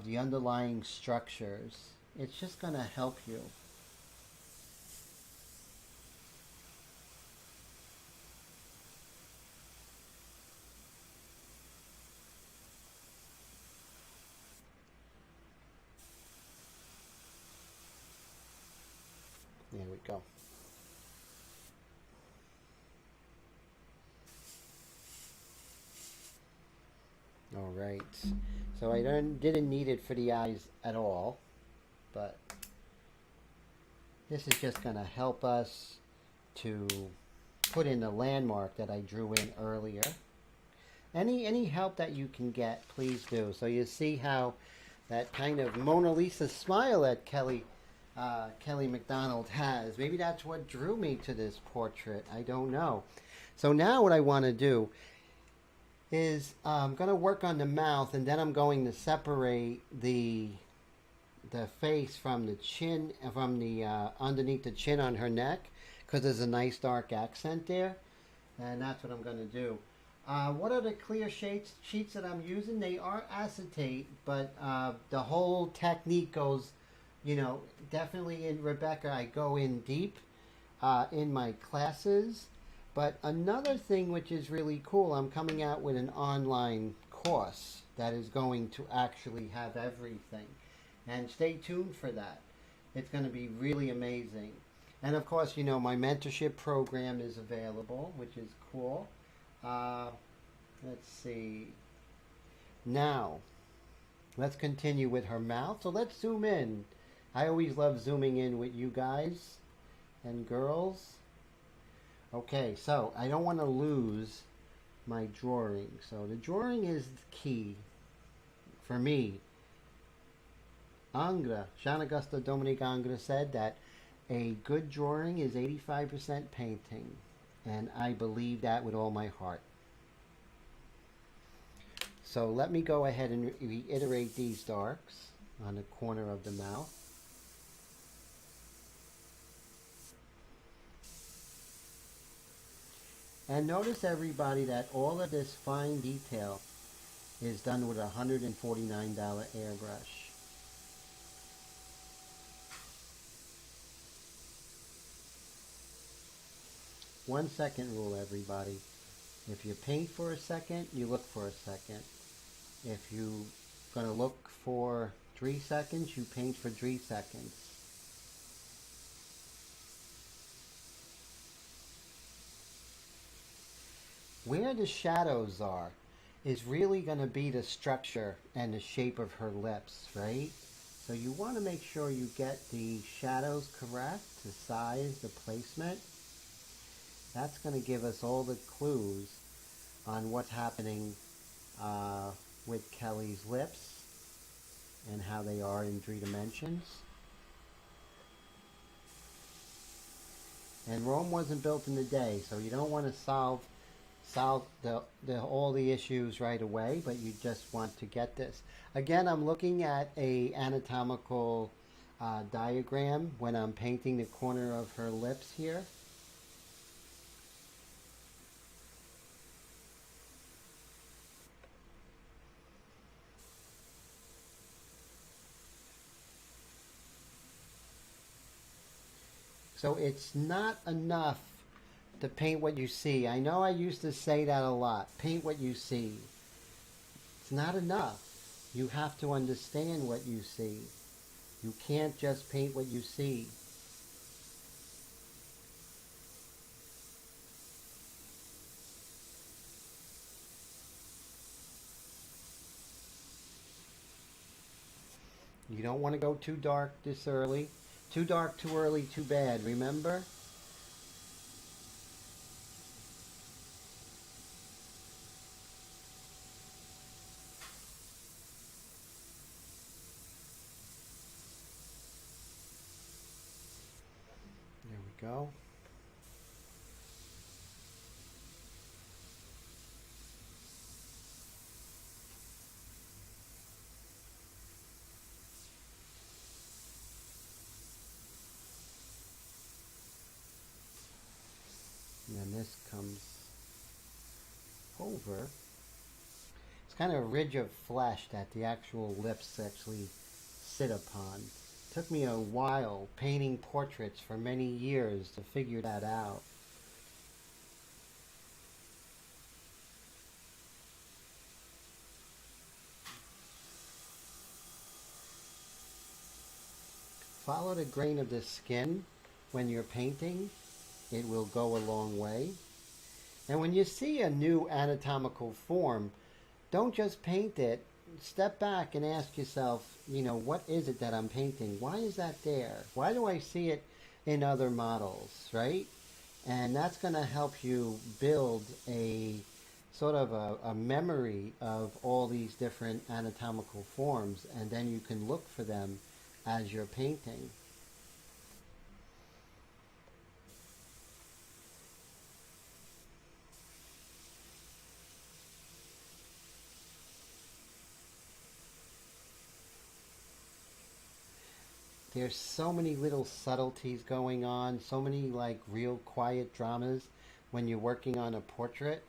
the underlying structures. It's just going to help you. There we go. All right. So I didn't need it for the eyes at all, but this is just going to help us to put in the landmark that I drew in earlier. Any help that you can get, please do. So you see how that kind of Mona Lisa smile that Kelly Macdonald has. Maybe that's what drew me to this portrait. I don't know. So now what I want to do is I'm going to work on the mouth, and then I'm going to separate the face from the chin, from the underneath the chin on her neck, because there's a nice dark accent there, and that's what I'm going to do. What are the clear sheets that I'm using? They are acetate, but the whole technique goes, you know, definitely in Rebecca, I go in deep in my classes. But another thing which is really cool, I'm coming out with an online course that is going to actually have everything. And stay tuned for that. It's going to be really amazing. And of course, you know, my mentorship program is available, which is cool. Let's see. Now, let's continue with her mouth. So let's zoom in. I always love zooming in with you guys and girls. Okay, so I don't want to lose my drawing. So the drawing is key for me. Angra, Jean Auguste Dominique Angra said that a good drawing is 85% painting. And I believe that with all my heart. So let me go ahead and reiterate these darks on the corner of the mouth. And notice, everybody, that all of this fine detail is done with a $149 airbrush. One second rule, everybody. If you paint for a second, you look for a second. If you're going to look for 3 seconds, you paint for 3 seconds. Where the shadows are is really going to be the structure and the shape of her lips, right? So you want to make sure you get the shadows correct, the size, the placement. That's going to give us all the clues on what's happening with Kelly's lips and how they are in 3 dimensions. And Rome wasn't built in a day, so you don't want to solve all the issues right away, but you just want to get this. Again, I'm looking at a anatomical diagram when I'm painting the corner of her lips here. So it's not enough to paint what you see. I know I used to say that a lot. Paint what you see. It's not enough. You have to understand what you see. You can't just paint what you see. You don't want to go too dark this early. Too dark, too early, too bad. Remember? There we go. And then this comes over. It's kind of a ridge of flesh that the actual lips actually sit upon. It took me a while painting portraits for many years to figure that out. Follow the grain of the skin when you're painting. It will go a long way. And when you see a new anatomical form, don't just paint it. Step back and ask yourself, what is it that I'm painting? Why is that there? Why do I see it in other models, right? And that's going to help you build a sort of a memory of all these different anatomical forms, and then you can look for them as you're painting. There's so many little subtleties going on, so many like real quiet dramas when you're working on a portrait,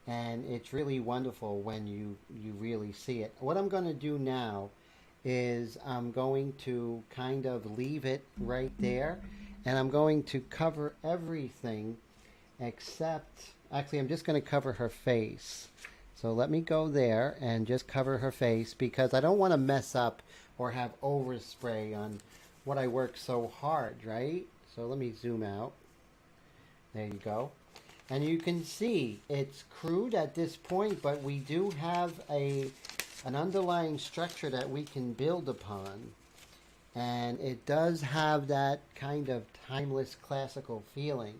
and it's really wonderful when you really see it. What I'm going to do now is I'm going to kind of leave it right there, and I'm going to cover everything except, actually I'm just going to cover her face. So let me go there and just cover her face, because I don't want to mess up or have overspray on what I work so hard, right? So let me zoom out. There you go. And you can see it's crude at this point, but we do have an underlying structure that we can build upon. And it does have that kind of timeless classical feeling.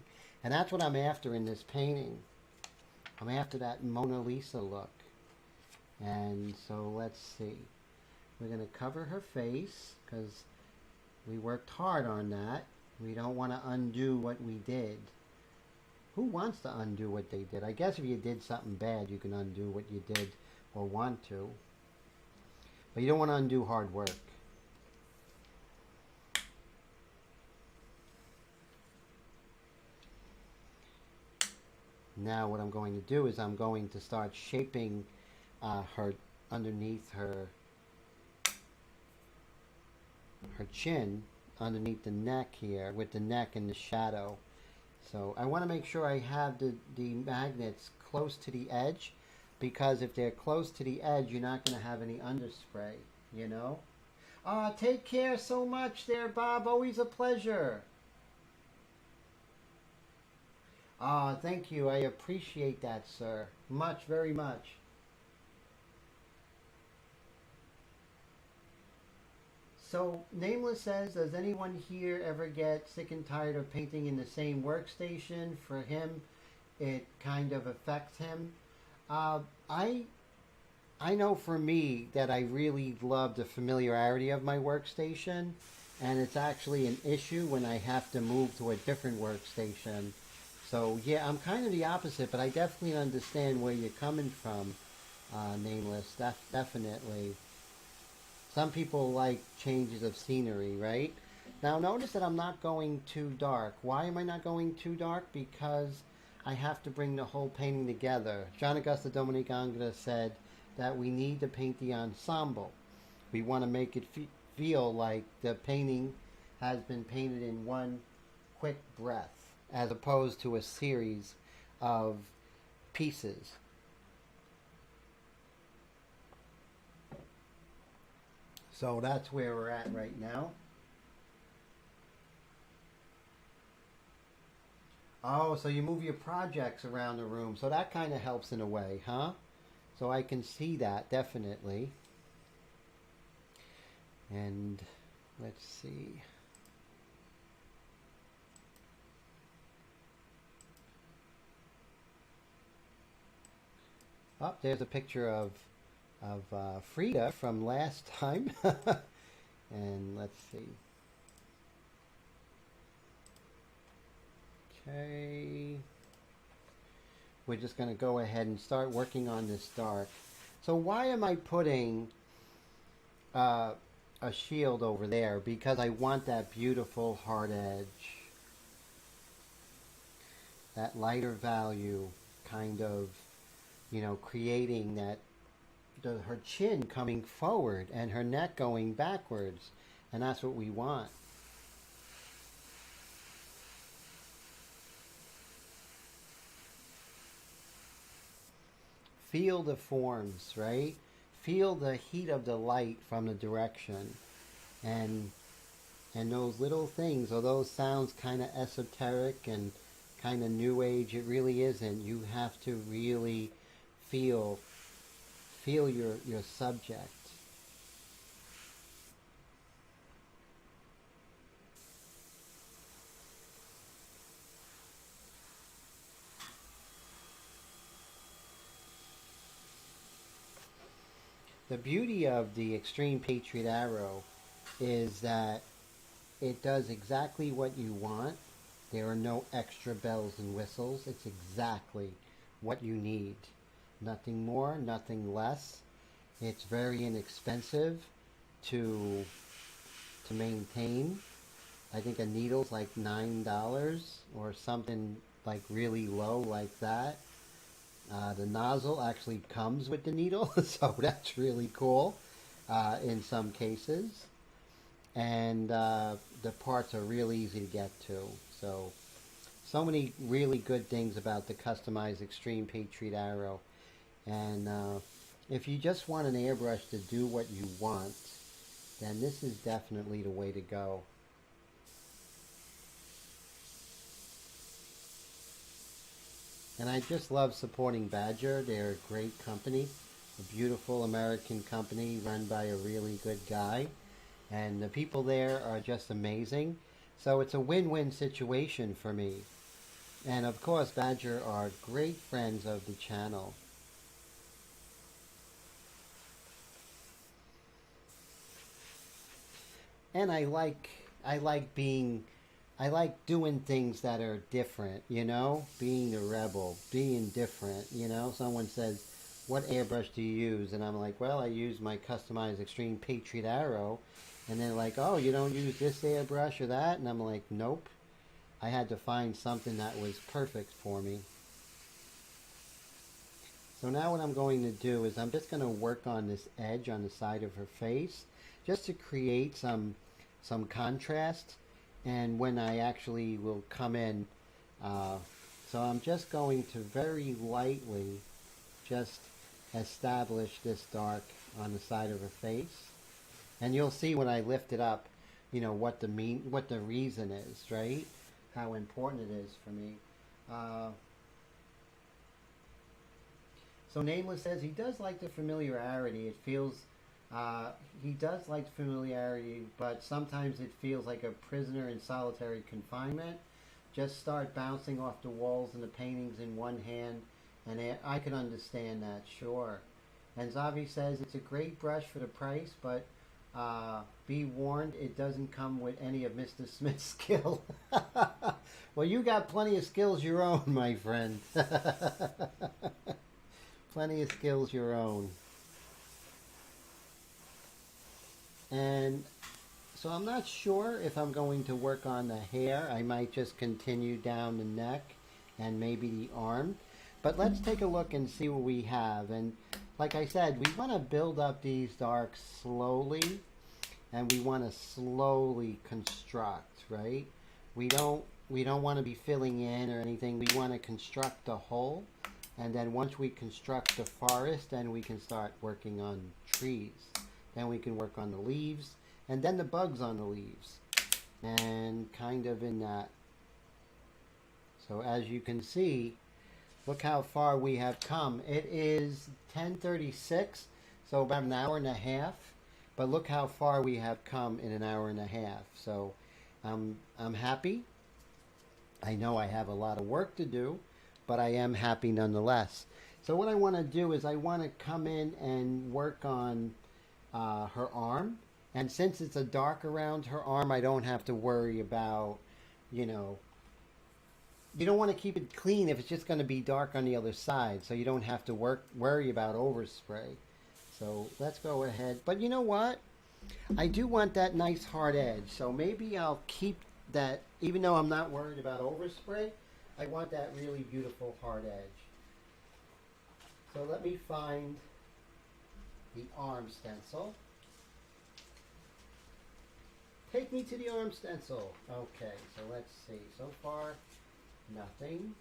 And that's what I'm after in this painting. I'm after that Mona Lisa look. And so let's see. We're going to cover her face because we worked hard on that. We don't want to undo what we did. Who wants to undo what they did? I guess if you did something bad, you can undo what you did or want to. But you don't want to undo hard work. Now what I'm going to do is I'm going to start shaping her underneath her chin, underneath the neck here, with the neck in the shadow. So I want to make sure I have the magnets close to the edge, because if they're close to the edge, you're not going to have any underspray, you know? Take care so much there, Bob. Always a pleasure. Thank you. I appreciate that, sir. Much, very much. So, Nameless says, does anyone here ever get sick and tired of painting in the same workstation? For him, it kind of affects him. I know for me that I really love the familiarity of my workstation, and it's actually an issue when I have to move to a different workstation. So, yeah, I'm kind of the opposite, but I definitely understand where you're coming from, Nameless. Definitely. Some people like changes of scenery, right? Now notice that I'm not going too dark. Why am I not going too dark? Because I have to bring the whole painting together. John Augusto Dominique Angra said that we need to paint the ensemble. We want to make it feel like the painting has been painted in one quick breath as opposed to a series of pieces. So that's where we're at right now. Oh, so you move your projects around the room. So that kind of helps in a way, huh? So I can see that, definitely. And let's see. Oh, there's a picture of Frida from last time. And let's see. Okay. We're just going to go ahead and start working on this dark. So why am I putting a shield over there? Because I want that beautiful hard edge. That lighter value kind of, you know, creating that, her chin coming forward and her neck going backwards. And that's what we want. Feel the forms, right? Feel the heat of the light from the direction. And those little things, although it sounds kind of esoteric and kind of new age, it really isn't. You have to really feel your subject. The beauty of the Extreme Patriot Arrow is that it does exactly what you want. There are no extra bells and whistles. It's exactly what you need. Nothing more, nothing less. It's very inexpensive to maintain. I think a needle's like $9 or something like really low like that. The nozzle actually comes with the needle, so that's really cool in some cases. And the parts are really easy to get to. So many really good things about the customized Extreme Patriot Arrow. And if you just want an airbrush to do what you want, then this is definitely the way to go. And I just love supporting Badger. They're a great company, a beautiful American company run by a really good guy. And the people there are just amazing. So it's a win-win situation for me. And of course, Badger are great friends of the channel. And I like doing things that are different, you know? Being a rebel, being different, you know? Someone says, what airbrush do you use? And I'm like, well, I use my customized Extreme Patriot Arrow. And they're like, oh, you don't use this airbrush or that? And I'm like, nope. I had to find something that was perfect for me. So now what I'm going to do is I'm just going to work on this edge on the side of her face just to create some contrast. And when I actually will come in, so I'm just going to very lightly just establish this dark on the side of her face. And you'll see when I lift it up, you know, what the reason is, right? How important it is for me. So Nameless says he does like the familiarity. It feels, he does like familiarity, but sometimes it feels like a prisoner in solitary confinement. Just start bouncing off the walls and the paintings in one hand, and I can understand that, sure. And Zavi says it's a great brush for the price, but be warned, it doesn't come with any of Mr. Smith's skill. Well, you got plenty of skills your own, my friend. Plenty of skills your own. And so I'm not sure if I'm going to work on the hair. I might just continue down the neck and maybe the arm. But let's take a look and see what we have. And like I said, we want to build up these darks slowly. And we want to slowly construct, right? We don't we don't want to be filling in or anything. We want to construct the hole, and then once we construct the forest, then we can start working on trees. Then we can work on the leaves, and then the bugs on the leaves, and kind of in that. So as you can see, look how far we have come. It is 10:36, so about an hour and a half. But look how far we have come in an hour and a half. So I'm happy. I know I have a lot of work to do, but I am happy nonetheless. So what I want to do is I want to come in and work on her arm. And since it's a dark around her arm, I don't have to worry about, you know, you don't want to keep it clean if it's just going to be dark on the other side. So you don't have to worry about overspray. So let's go ahead. But you know what? I do want that nice hard edge. So maybe I'll keep that, even though I'm not worried about overspray, I want that really beautiful hard edge. So let me find the arm stencil. Take me to the arm stencil. Okay, so let's see. So far, nothing.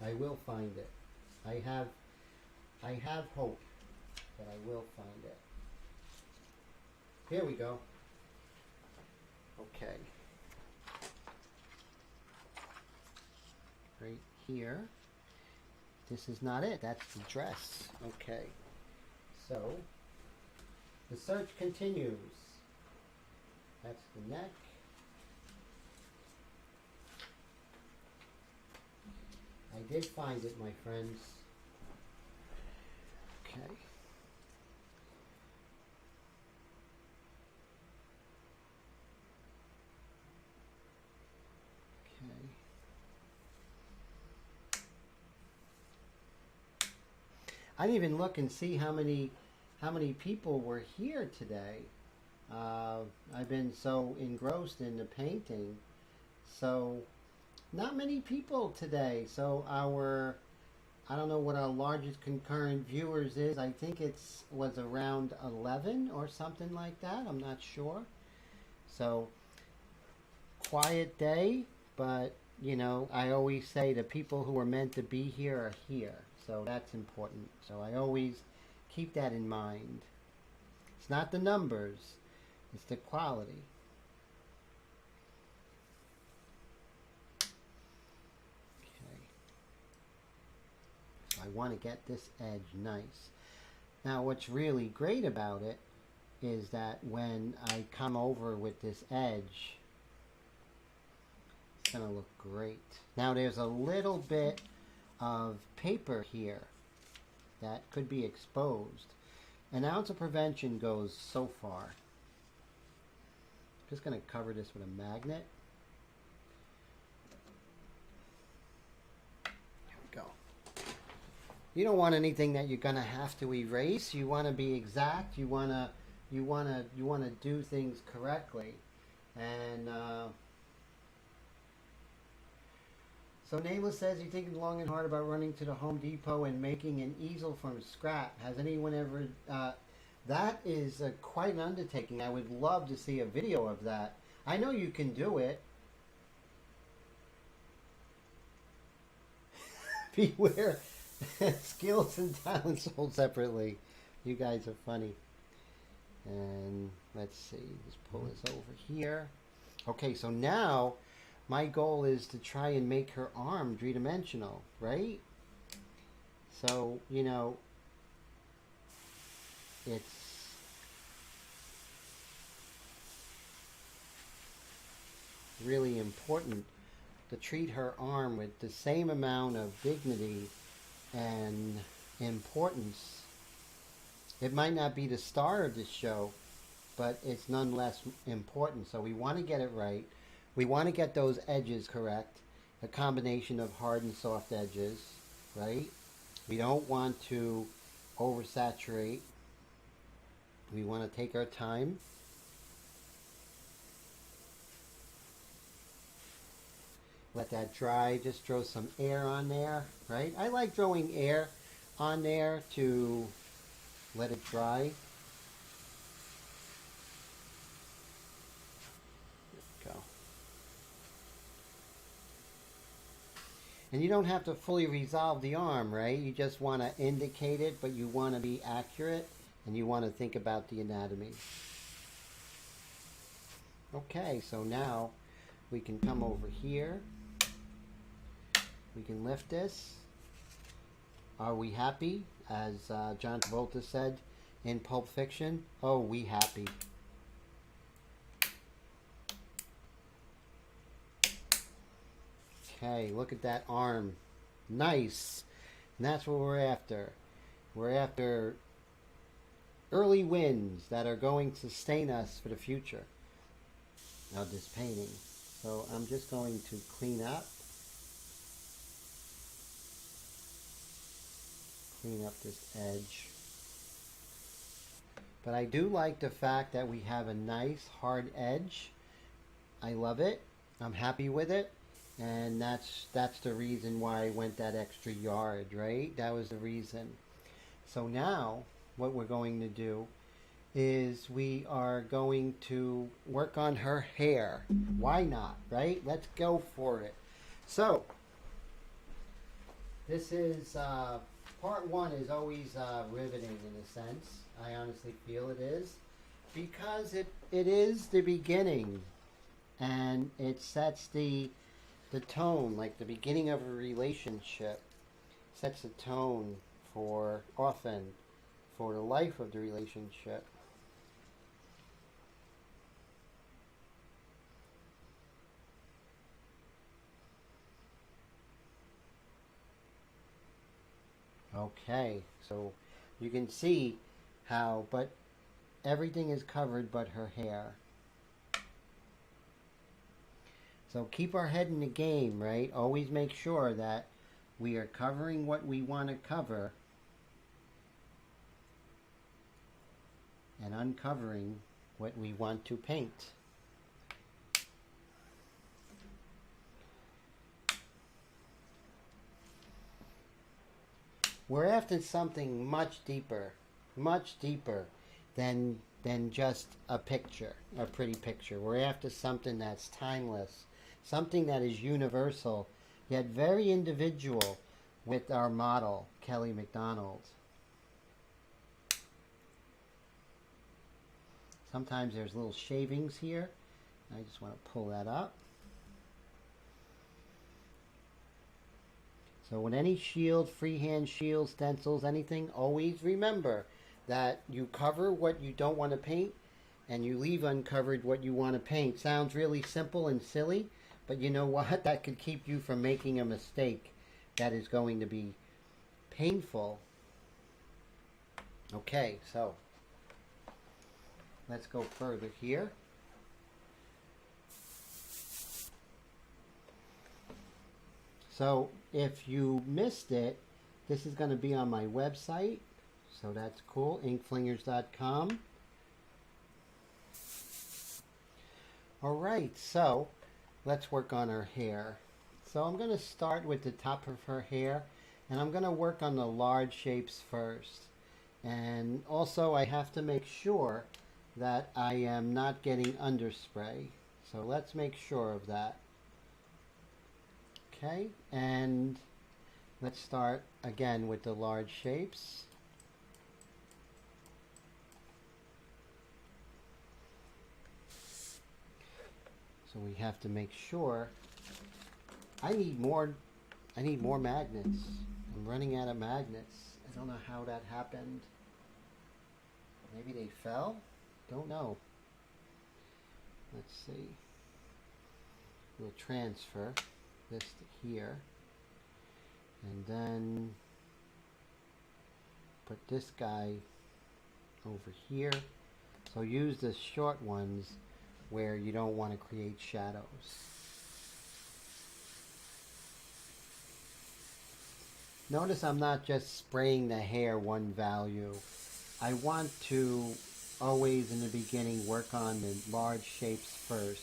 I will find it. I have hope. But I will find it. Here we go. Okay. Right here. This is not it. That's the dress. Okay. So, the search continues. That's the neck. I did find it, my friends. Okay. I didn't even look and see how many people were here today. I've been so engrossed in the painting, so not many people today. So I don't know what our largest concurrent viewers is. I think was around 11 or something like that. I'm not sure. So quiet day, but you know, I always say the people who are meant to be here are here. So that's important. So I always keep that in mind. It's not the numbers, it's the quality. Okay. So I want to get this edge nice. Now what's really great about it is that when I come over with this edge, it's going to look great. Now there's a little bit of paper here that could be exposed. An ounce of prevention goes so far. I'm just going to cover this with a magnet. Here we go. You don't want anything that you're going to have to erase. You want to be exact. You want to do things correctly. And so Nameless says you're thinking long and hard about running to the Home Depot and making an easel from scrap. Has anyone ever... that is quite an undertaking. I would love to see a video of that. I know you can do it. Beware. Skills and talents sold separately. You guys are funny. And let's see. Let's pull this over here. Okay, so now... my goal is to try and make her arm three-dimensional, right? So, you know, it's really important to treat her arm with the same amount of dignity and importance. It might not be the star of this show, but it's nonetheless important. So we want to get it right. We want to get those edges correct, a combination of hard and soft edges, right? We don't want to oversaturate. We want to take our time. Let that dry, just throw some air on there, right? I like throwing air on there to let it dry. And you don't have to fully resolve the arm, right? You just want to indicate it, but you want to be accurate and you want to think about the anatomy. Okay, so now we can come over here. We can lift this. Are we happy? As John Travolta said in Pulp Fiction, oh, we happy. Okay, look at that arm. Nice. And that's what we're after. We're after early wins that are going to sustain us for the future of this painting. So I'm just going to clean up this edge. But I do like the fact that we have a nice hard edge. I love it. I'm happy with it. And that's the reason why I went that extra yard, right? That was the reason. So now what we're going to do is we are going to work on her hair. Why not, right? Let's go for it. So this is part one is always riveting in a sense. I honestly feel it is, because it is the beginning, and it sets the tone, like the beginning of a relationship sets the tone for the life of the relationship. Okay, so you can see how, but everything is covered but her hair. So keep our head in the game, right? Always make sure that we are covering what we want to cover and uncovering what we want to paint. We're after something much deeper than just a picture, a pretty picture. We're after something that's timeless, something that is universal, yet very individual with our model, Kelly Macdonald. Sometimes there's little shavings here. I just want to pull that up. So with any shield, freehand shield, stencils, anything, always remember that you cover what you don't want to paint and you leave uncovered what you want to paint. Sounds really simple and silly, but you know what? That could keep you from making a mistake that is going to be painful. Okay, so let's go further here. So if you missed it, this is going to be on my website. So that's cool, inkflingers.com. All right, so let's work on her hair. So I'm going to start with the top of her hair, and I'm going to work on the large shapes first. And also I have to make sure that I am not getting underspray. So let's make sure of that. Okay, and let's start again with the large shapes. So we have to make sure. I need more magnets. I'm running out of magnets. I don't know how that happened. Maybe they fell? Don't know. Let's see. We'll transfer this to here. And then put this guy over here. So use the short ones where you don't want to create shadows. Notice I'm not just spraying the hair one value. I want to always in the beginning work on the large shapes first.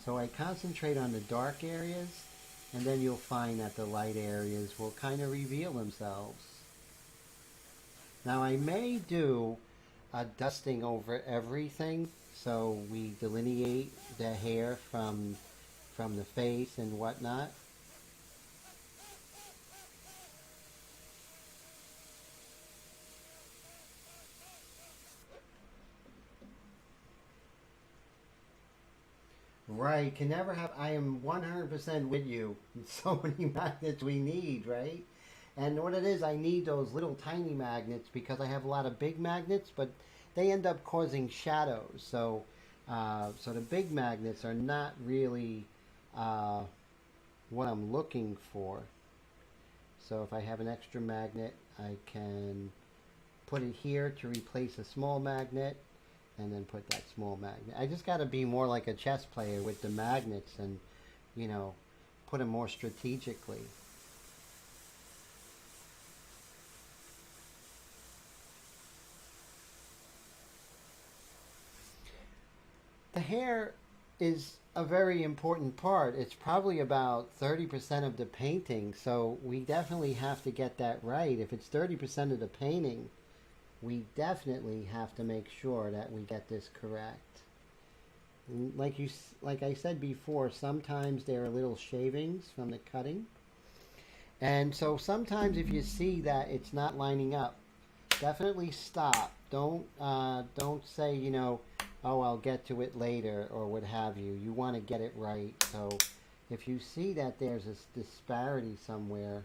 So I concentrate on the dark areas, and then you'll find that the light areas will kind of reveal themselves. Now I may do dusting over everything, so we delineate the hair from the face and whatnot. Right, can never have. I am 100% with you. So many magnets we need, right? And what it is, I need those little tiny magnets because I have a lot of big magnets, but they end up causing shadows. So the big magnets are not really what I'm looking for. So if I have an extra magnet, I can put it here to replace a small magnet, and then put that small magnet. I just got to be more like a chess player with the magnets and, you know, put them more strategically. The hair is a very important part. It's probably about 30% of the painting, so we definitely have to get that right. If it's 30% of the painting, we definitely have to make sure that we get this correct. Like I said before, sometimes there are little shavings from the cutting. And so sometimes if you see that it's not lining up, definitely stop. Don't say, you know, oh, I'll get to it later or what have you. You want to get it right. So if you see that there's this disparity somewhere,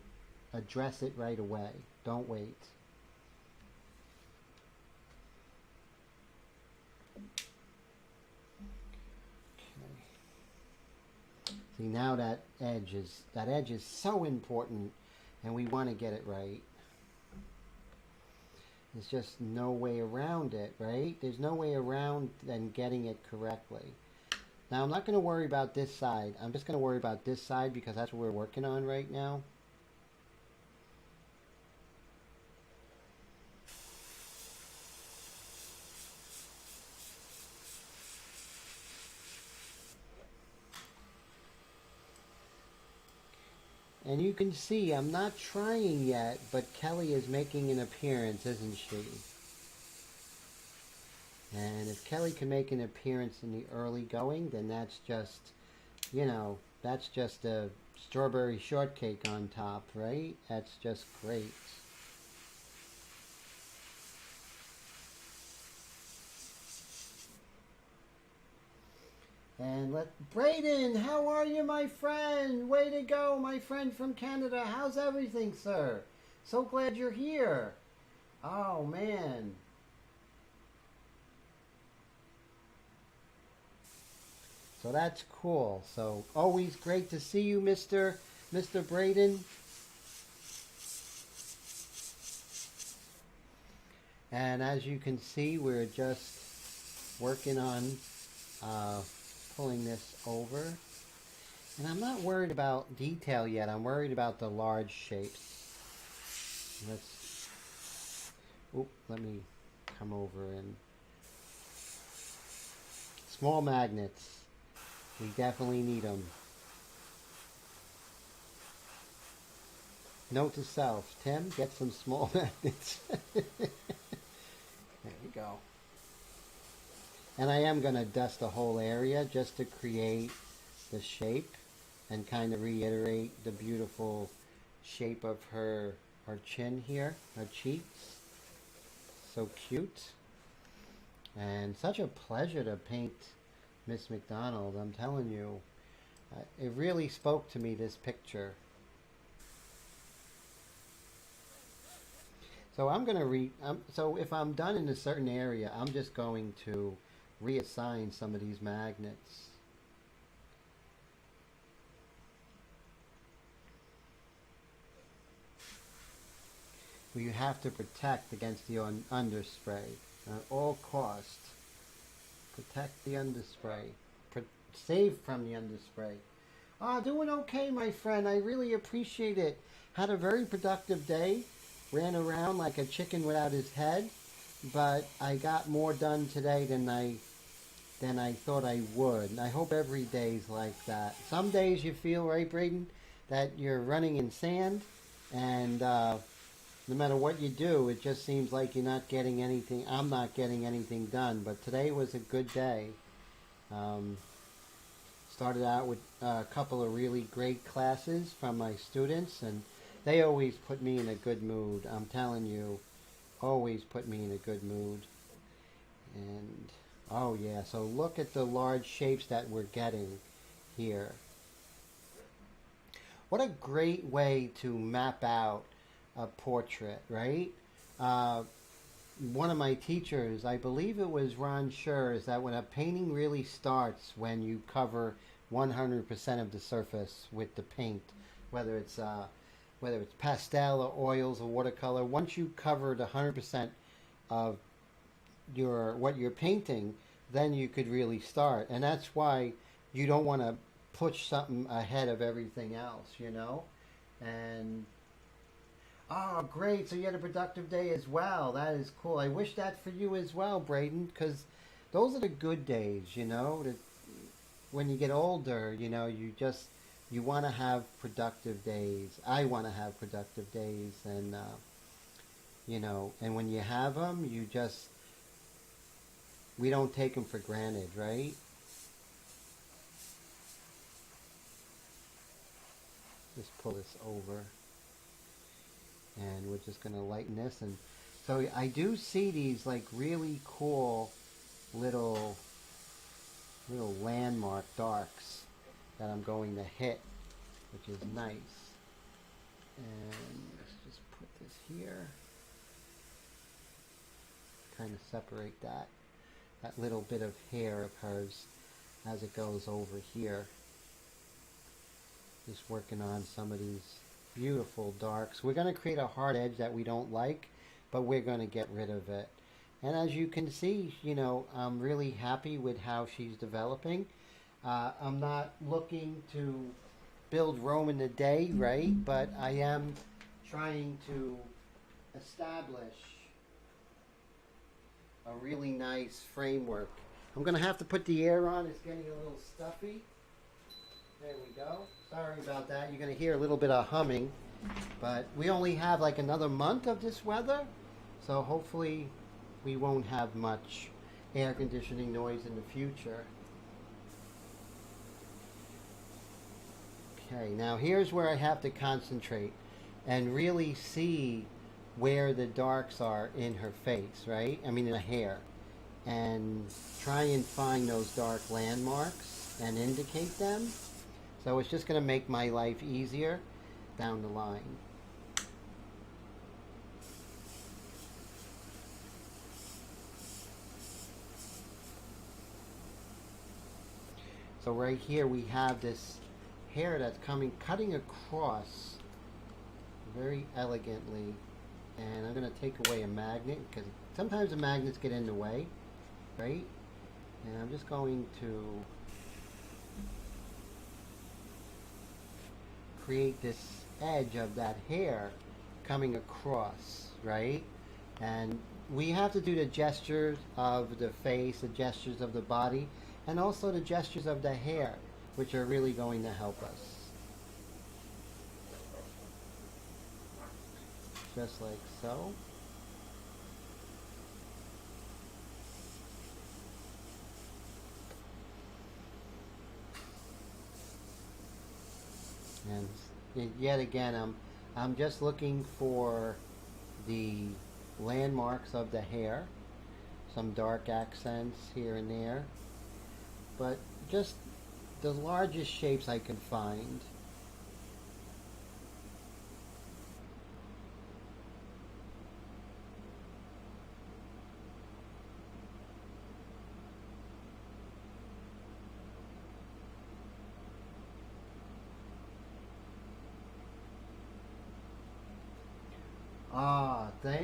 address it right away. Don't wait. See, now that edge is so important, and we want to get it right. There's just no way around it, right? There's no way around than getting it correctly. Now, I'm not going to worry about this side. I'm just going to worry about this side because that's what we're working on right now. And you can see I'm not trying yet, but Kelly is making an appearance, isn't she? And if Kelly can make an appearance in the early going, then that's just, you know, that's just a strawberry shortcake on top, right? That's just great. And Braden, how are you, my friend? Way to go, my friend from Canada. How's everything, sir? So glad you're here. Oh, man. So that's cool. So always great to see you, Mr. Braden. And as you can see, we're just working on pulling this over. And I'm not worried about detail yet. I'm worried about the large shapes. Let me come over and small magnets. We definitely need them. Note to self, Tim, get some small magnets. There you go. And I am going to dust the whole area just to create the shape and kind of reiterate the beautiful shape of her chin here, her cheeks. So cute. And such a pleasure to paint Miss Macdonald, I'm telling you. It really spoke to me, this picture. So I'm going to so if I'm done in a certain area, I'm just going to reassign some of these magnets. We have to protect against the underspray at all costs. Protect the underspray. Save from the underspray. Doing okay, my friend. I really appreciate it. Had a very productive day. Ran around like a chicken without his head. But I got more done today than I thought I would. I hope every day's like that. Some days you feel, right, Braden, that you're running in sand. And, no matter what you do, it just seems like you're not getting anything. I'm not getting anything done. But today was a good day. Started out with a couple of really great classes from my students, and they always put me in a good mood. I'm telling you, always put me in a good mood. And oh yeah, so look at the large shapes that we're getting here. What a great way to map out a portrait, right? One of my teachers, I believe it was Ron Scher, is that when a painting really starts when you cover 100% of the surface with the paint, whether it's pastel or oils or watercolor. Once you covered 100% of what you're painting, then you could really start. And that's why you don't want to push something ahead of everything else, you know. And oh, great! So you had a productive day as well. That is cool. I wish that for you as well, Braden, because those are the good days, you know. When you get older, you know, you want to have productive days. I want to have productive days, and you know, and when you have them, we don't take them for granted, right? Just pull this over, and we're just going to lighten this. And so I do see these like really cool little landmark darks that I'm going to hit, which is nice. And let's just put this here, kind of separate that little bit of hair of hers as it goes over here. Just working on some of these beautiful darks. We're going to create a hard edge that we don't like, but we're going to get rid of it. And as you can see, you know, I'm really happy with how she's developing. I'm not looking to build Rome in a day, right? But I am trying to establish a really nice framework. I'm going to have to put the air on. It's getting a little stuffy. There we go. Sorry about that. You're going to hear a little bit of humming. But we only have like another month of this weather. So hopefully we won't have much air conditioning noise in the future. Okay, now here's where I have to concentrate and really see where the darks are in her face, right? I mean in the hair. And try and find those dark landmarks and indicate them. So it's just going to make my life easier down the line. So right here we have this hair that's cutting across very elegantly. And I'm going to take away a magnet because sometimes the magnets get in the way, right? And I'm just going to create this edge of that hair coming across, right? And we have to do the gestures of the face, the gestures of the body, and also the gestures of the hair, which are really going to help us. Just like so. And yet again, I'm just looking for the landmarks of the hair, some dark accents here and there, but just the largest shapes I can find.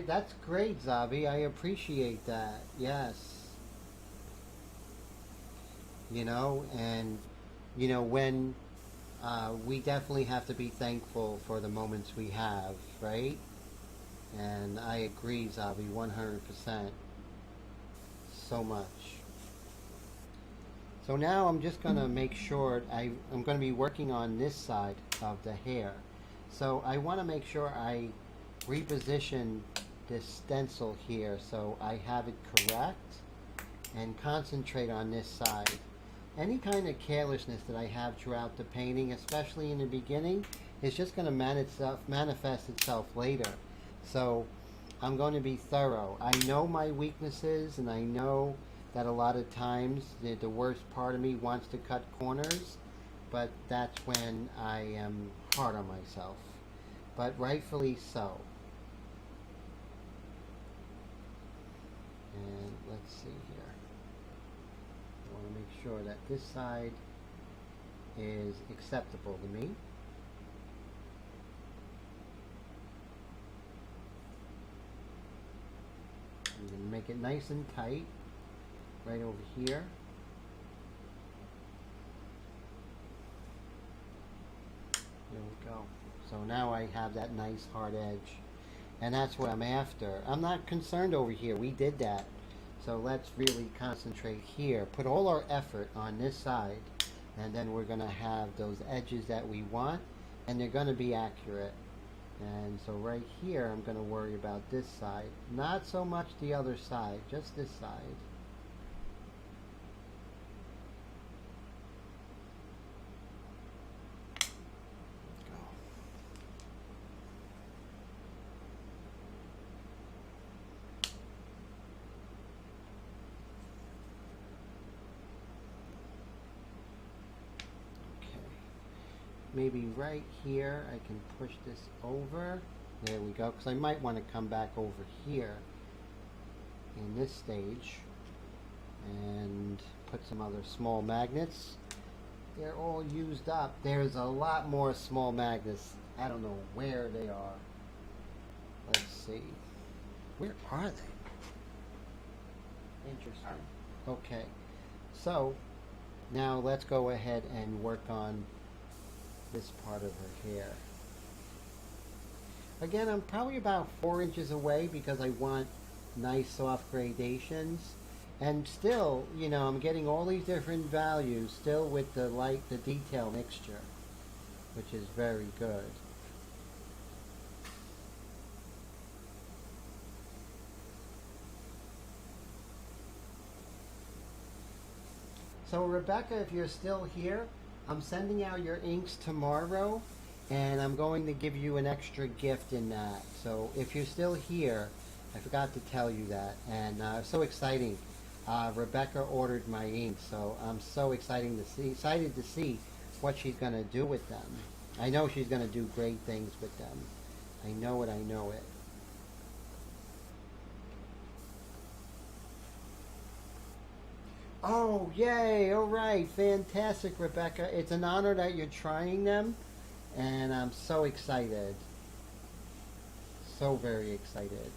That's great, Zavi. I appreciate that. Yes. You know, and, you know, when we definitely have to be thankful for the moments we have, right? And I agree, Zavi, 100%. So much. So now I'm just going to make sure I'm going to be working on this side of the hair. So I want to make sure I reposition this stencil here so I have it correct and concentrate on this side. Any kind of carelessness that I have throughout the painting, especially in the beginning, is just going to manifest itself later. So I'm going to be thorough. I know my weaknesses, and I know that a lot of times the worst part of me wants to cut corners, but that's when I am hard on myself. But rightfully so. And let's see here. I want to make sure that this side is acceptable to me. I'm going to make it nice and tight right over here. There we go. So now I have that nice hard edge. And that's what I'm after. I'm not concerned over here. We did that. So let's really concentrate here. Put all our effort on this side. And then we're going to have those edges that we want. And they're going to be accurate. And so right here, I'm going to worry about this side. Not so much the other side. Just this side. Maybe right here I can push this over. There we go, because I might want to come back over here in this stage and put some other small magnets. They're all used up. There's a lot more small magnets. I don't know where they are. Let's see. Where are they? Interesting. Okay, so now let's go ahead and work on this part of her hair. Again, I'm probably about 4 inches away because I want nice soft gradations, and still, you know, I'm getting all these different values still with the light, the detail mixture, which is very good. So Rebecca, if you're still here, I'm sending out your inks tomorrow, and I'm going to give you an extra gift in that. So if you're still here, I forgot to tell you that, and so exciting. Rebecca ordered my inks, so I'm so excited to see what she's going to do with them. I know she's going to do great things with them. I know it, I know it. Oh, yay! All right, fantastic, Rebecca. It's an honor that you're trying them, and I'm so excited. So very excited.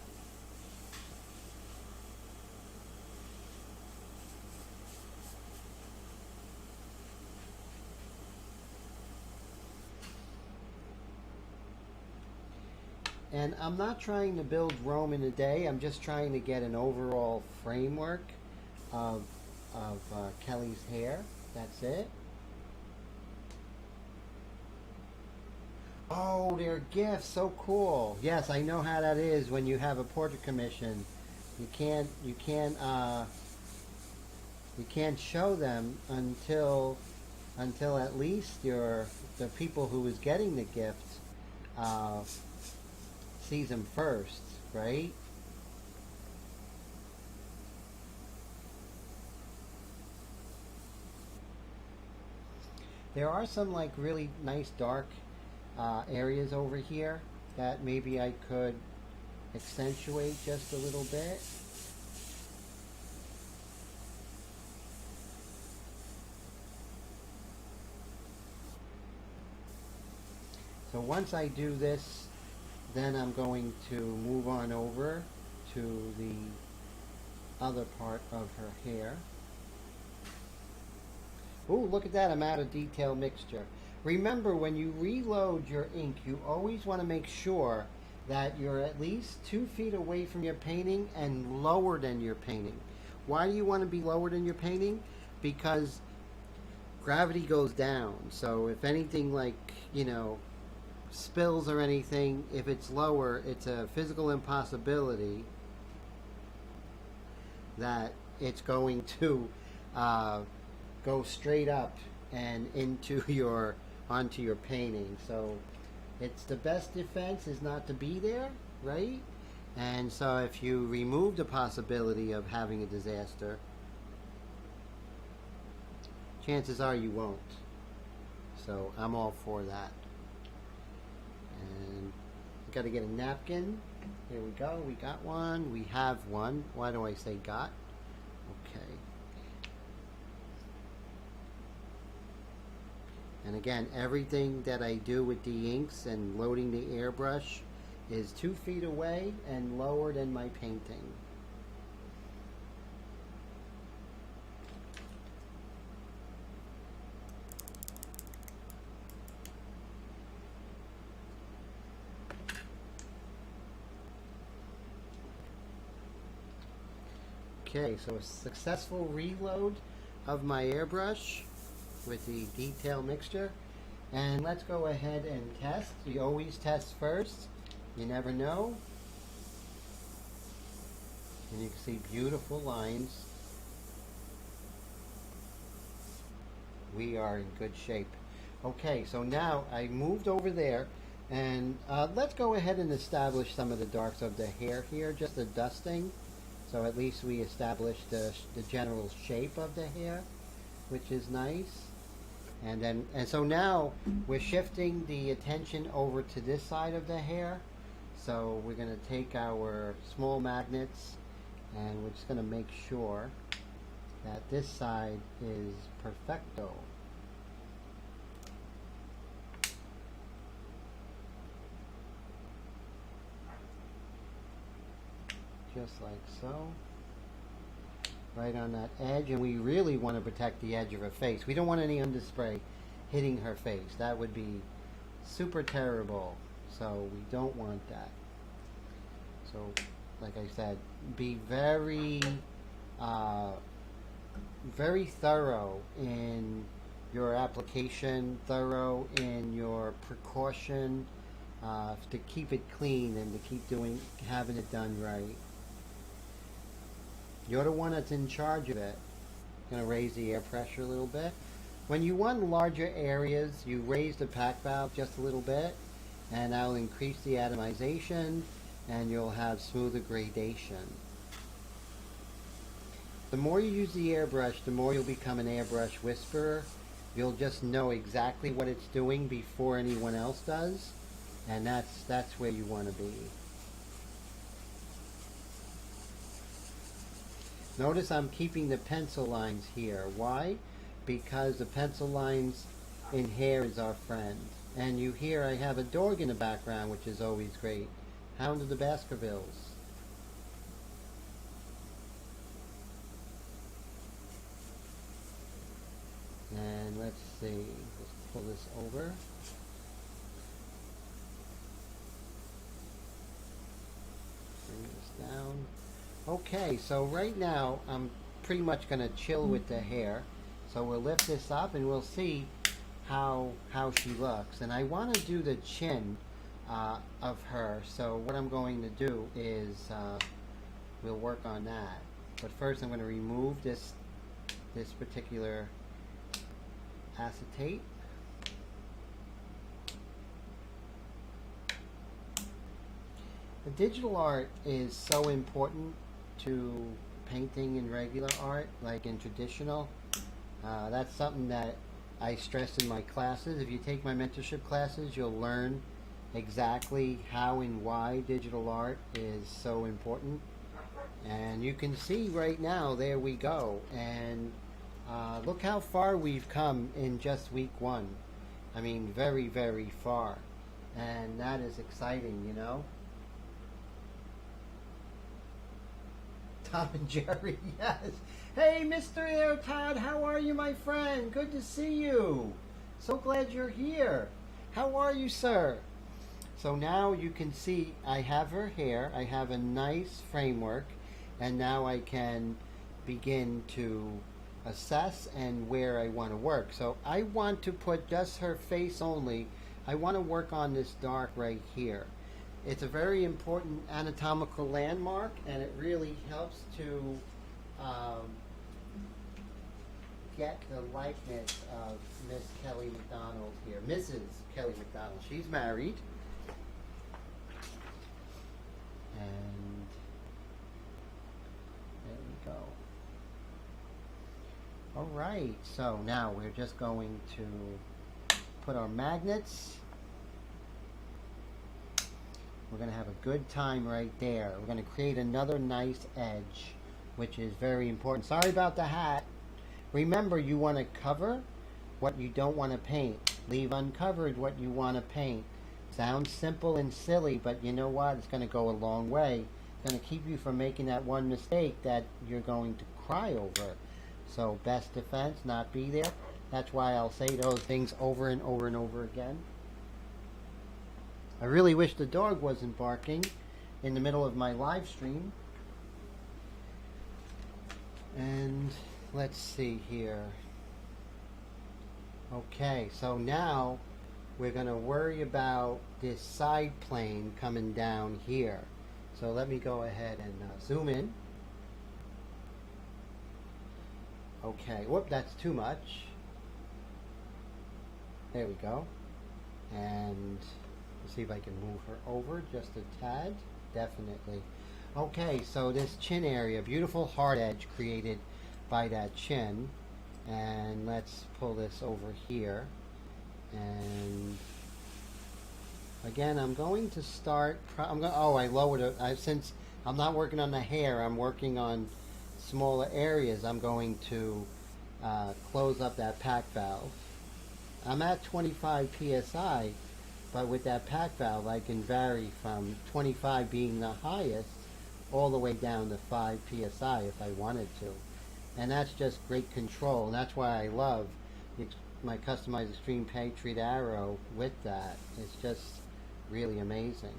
And I'm not trying to build Rome in a day. I'm just trying to get an overall framework of Kelly's hair. That's it. Oh, they're gifts. So cool. Yes, I know how that is when you have a portrait commission. You can't show them until at least the people who is getting the gift sees them first, right? There are some like really nice dark areas over here that maybe I could accentuate just a little bit. So once I do this, then I'm going to move on over to the other part of her hair. Ooh, look at that, I'm out of detail mixture. Remember, when you reload your ink, you always want to make sure that you're at least 2 feet away from your painting and lower than your painting. Why do you want to be lower than your painting? Because gravity goes down. So if anything, like, you know, spills or anything, if it's lower, it's a physical impossibility that it's going to go straight up and onto your painting. So it's the best defense is not to be there, right? And so if you remove the possibility of having a disaster, chances are you won't. So I'm all for that. And I got to get a napkin. Here we go. We got one. We have one. Why do I say got? Okay. And again, everything that I do with the inks and loading the airbrush is 2 feet away and lower than my painting. Okay, so a successful reload of my airbrush with the detail mixture. And let's go ahead and test. You always test first. You never know. And you can see beautiful lines. We are in good shape. Okay, so now I moved over there, and let's go ahead and establish some of the darks of the hair here, just a dusting. So at least we established the general shape of the hair, which is nice. And so now we're shifting the attention over to this side of the hair. So we're going to take our small magnets and we're just going to make sure that this side is perfecto. Just like so. Right on that edge, and we really want to protect the edge of her face. We don't want any underspray hitting her face. That would be super terrible. So we don't want that. So, like I said, be very, very thorough in your application, thorough in your precaution to keep it clean and to keep having it done right. You're the one that's in charge of it. I'm going to raise the air pressure a little bit. When you want larger areas, you raise the pack valve just a little bit, and that'll increase the atomization, and you'll have smoother gradation. The more you use the airbrush, the more you'll become an airbrush whisperer. You'll just know exactly what it's doing before anyone else does, and that's where you want to be. Notice I'm keeping the pencil lines here. Why? Because the pencil lines in hair is our friend. And you hear I have a dog in the background, which is always great. Hound of the Baskervilles. And let's see. Let's pull this over. Bring this down. Okay, so right now I'm pretty much going to chill with the hair. So we'll lift this up and we'll see how she looks. And I want to do the chin of her. So what I'm going to do is we'll work on that. But first I'm going to remove this particular acetate. The digital art is so important to painting in regular art, like in traditional. That's something that I stress in my classes. If you take my mentorship classes, you'll learn exactly how and why digital art is so important. And you can see right now, there we go. And look how far we've come in just week 1. I mean, very, very far. And that is exciting, you know. Tom and Jerry, yes. Hey, Mr. Airtod, how are you, my friend? Good to see you. So glad you're here. How are you, sir? So now you can see I have her hair. I have a nice framework. And now I can begin to assess and where I want to work. So I want to put just her face only. I want to work on this dark right here. It's a very important anatomical landmark, and it really helps to get the likeness of Miss Kelly Macdonald here. Mrs. Kelly Macdonald. She's married. And there we go. All right, so now we're just going to put our magnets. We're going to have a good time right there. We're going to create another nice edge, which is very important. Sorry about the hat. Remember, you want to cover what you don't want to paint. Leave uncovered what you want to paint. Sounds simple and silly, but you know what? It's going to go a long way. It's going to keep you from making that one mistake that you're going to cry over. So best defense, not be there. That's why I'll say those things over and over and over again. I really wish the dog wasn't barking in the middle of my live stream. And let's see here. Okay, so now we're going to worry about this side plane coming down here. So let me go ahead and zoom in. Okay, whoop, that's too much. There we go. And let's see if I can move her over just a tad. Definitely. Okay, so this chin area, beautiful hard edge created by that chin. And let's pull this over here. And again, I'm going to start. I lowered it. Since I'm not working on the hair, I'm working on smaller areas. I'm going to close up that pack valve. I'm at 25 psi, but with that pack valve, I can vary from 25 being the highest all the way down to 5 psi if I wanted to. And that's just great control. And that's why I love my customized Extreme Patriot Arrow with that. It's just really amazing.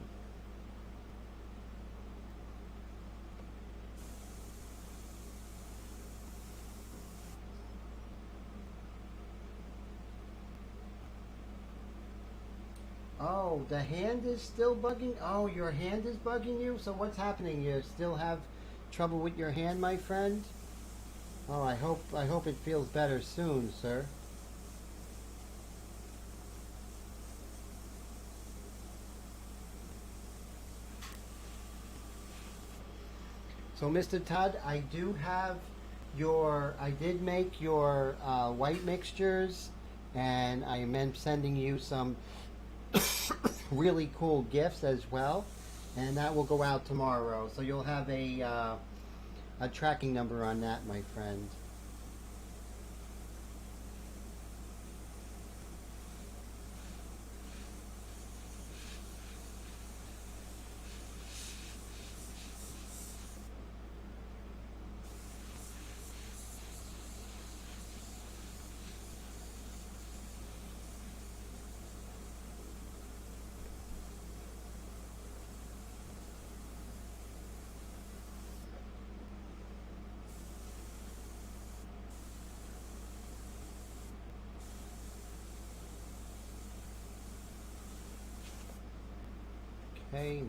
Oh, the hand is still bugging? Oh, your hand is bugging you? So what's happening? You still have trouble with your hand, my friend? Oh, I hope it feels better soon, sir. So, Mr. Todd, I did make your white mixtures, and I am sending you some really cool gifts as well, and that will go out tomorrow. So you'll have a tracking number on that, my friend. Okay,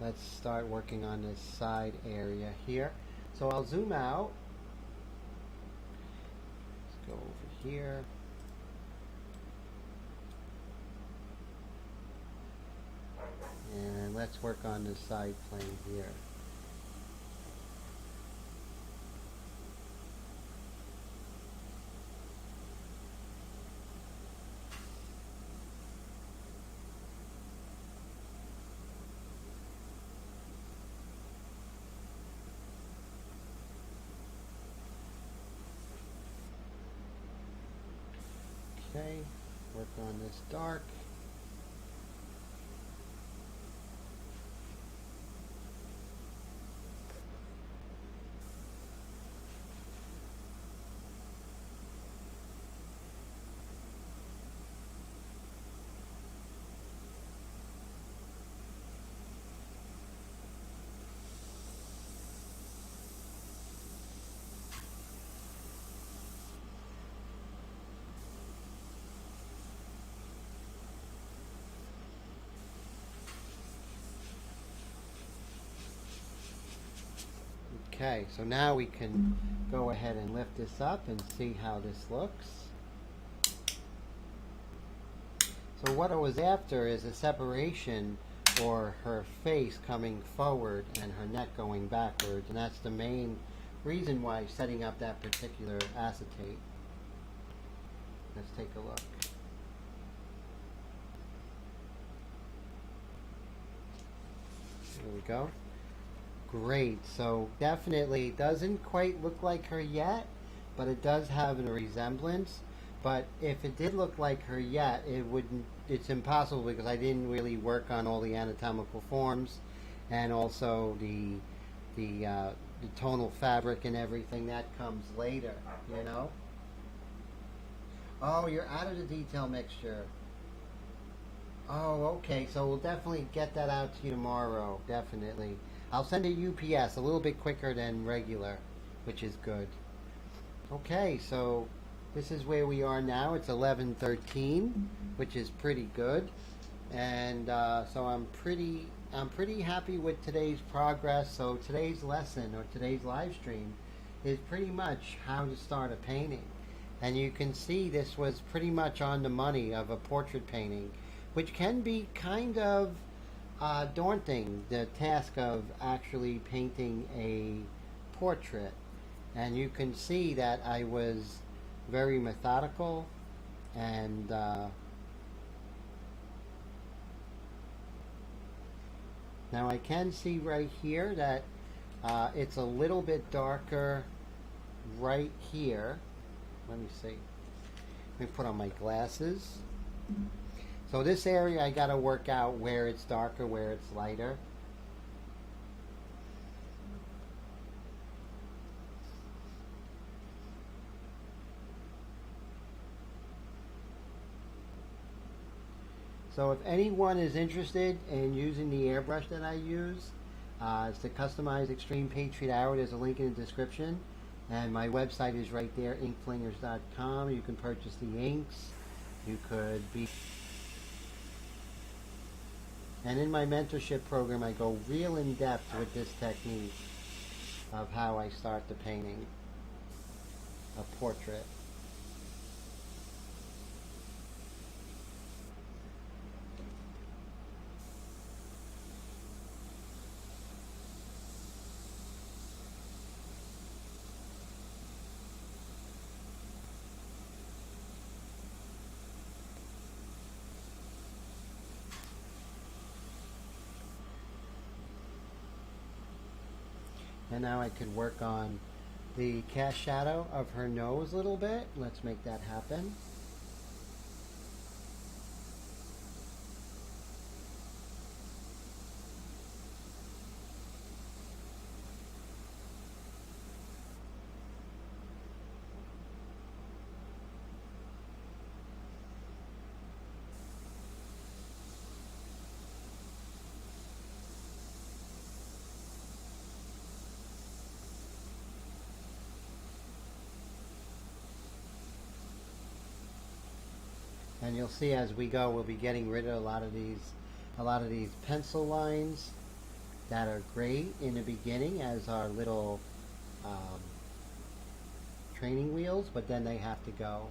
let's start working on this side area here. So I'll zoom out. Let's go over here. And let's work on this side plane here. Okay, work on this dark. Okay, so now we can go ahead and lift this up and see how this looks. So what I was after is a separation, or her face coming forward and her neck going backwards, and that's the main reason why setting up that particular acetate. Let's take a look. There we go. Great. So definitely doesn't quite look like her yet, but it does have a resemblance. But if it did look like her yet, it wouldn't. It's impossible because I didn't really work on all the anatomical forms, and also the tonal fabric and everything that comes later. You know. Oh, you're out of the detail mixture. Oh, okay. So we'll definitely get that out to you tomorrow. Definitely. I'll send a UPS a little bit quicker than regular, which is good. Okay, so this is where we are now. It's 11:13, which is pretty good, and so I'm pretty happy with today's progress. So today's lesson, or today's live stream, is pretty much how to start a painting, and you can see this was pretty much on the money of a portrait painting, which can be kind of daunting, the task of actually painting a portrait. And you can see that I was very methodical, and now I can see right here that it's a little bit darker right here. Let me see. Let me put on my glasses. So this area I got to work out where it's darker, where it's lighter. So if anyone is interested in using the airbrush that I use, it's the Customized Extreme Patriot Hour. There's a link in the description. And my website is right there, inkflingers.com. You can purchase the inks. You could be... And in my mentorship program, I go real in depth with this technique of how I start the painting a portrait. And now I could work on the cast shadow of her nose a little bit. Let's make that happen. And you'll see as we go, we'll be getting rid of a lot of these pencil lines that are great in the beginning as our little training wheels, but then they have to go.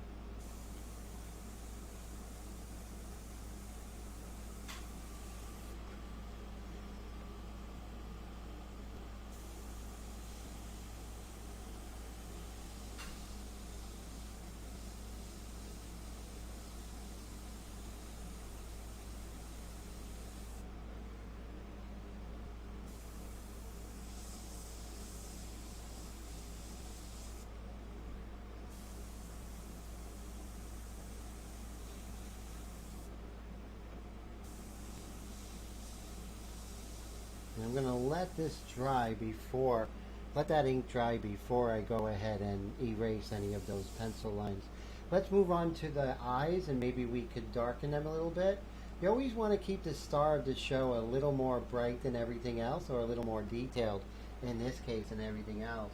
And I'm going to let this dry before, let that ink dry before I go ahead and erase any of those pencil lines. Let's move on to the eyes, and maybe we could darken them a little bit. You always want to keep the star of the show a little more bright than everything else, or a little more detailed in this case than everything else.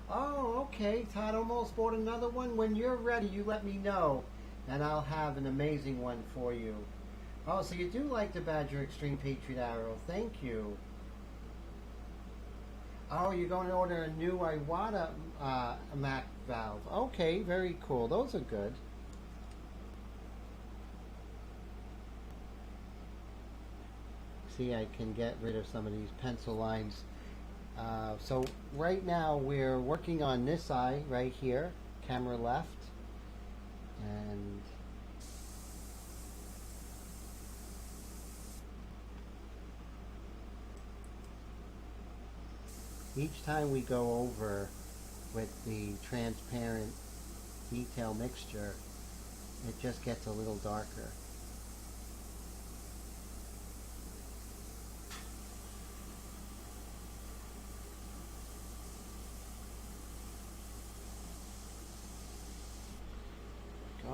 Oh, okay. Todd almost bought another one. When you're ready, you let me know, and I'll have an amazing one for you. Oh, so you do like the Badger Extreme Patriot Arrow. Thank you. Oh, you're going to order a new Iwata Mac valve. Okay, very cool. Those are good. See, I can get rid of some of these pencil lines. So right now we're working on this eye right here, camera left, and each time we go over with the transparent detail mixture, it just gets a little darker. Go.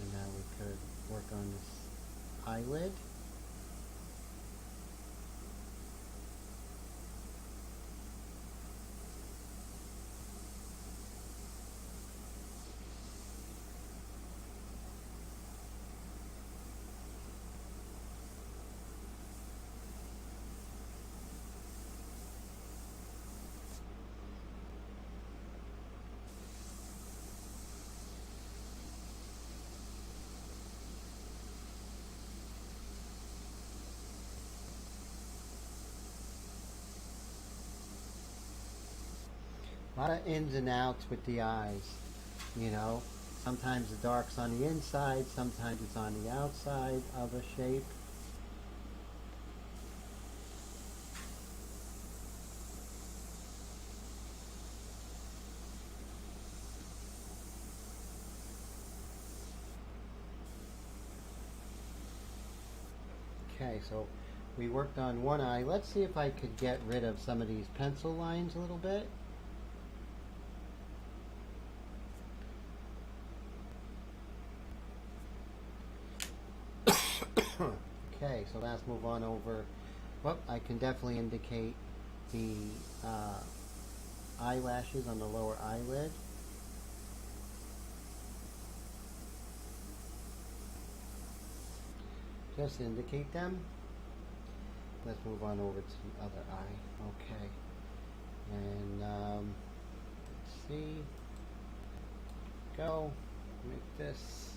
And now we could work on this eyelid. A lot of ins and outs with the eyes, you know. Sometimes the dark's on the inside, sometimes it's on the outside of a shape. Okay, so we worked on one eye. Let's see if I could get rid of some of these pencil lines a little bit. Okay, so let's move on over. Well, I can definitely indicate the eyelashes on the lower eyelid. Just indicate them. Let's move on over to the other eye. Okay. And let's see. Go. Make this.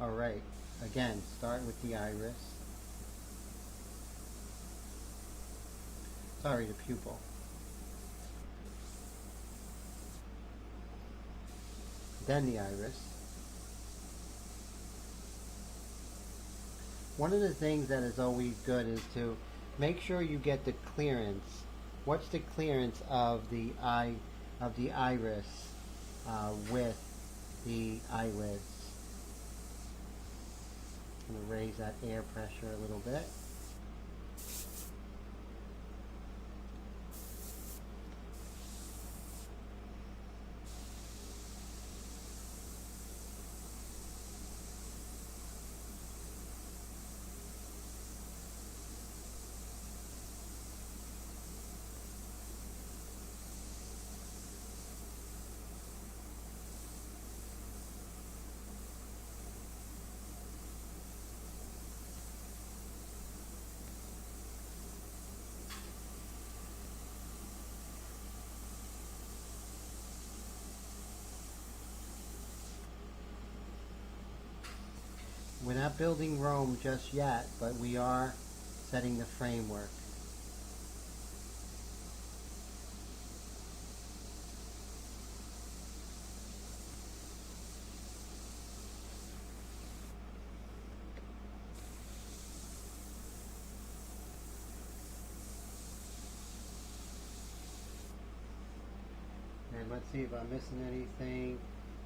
Alright. Again, start with the iris. Sorry, the pupil. Then the iris. One of the things that is always good is to make sure you get the clearance. What's the clearance of the iris with the eyelids? I'm going to raise that air pressure a little bit. We're not building Rome just yet, but we are setting the framework. And let's see if I'm missing anything.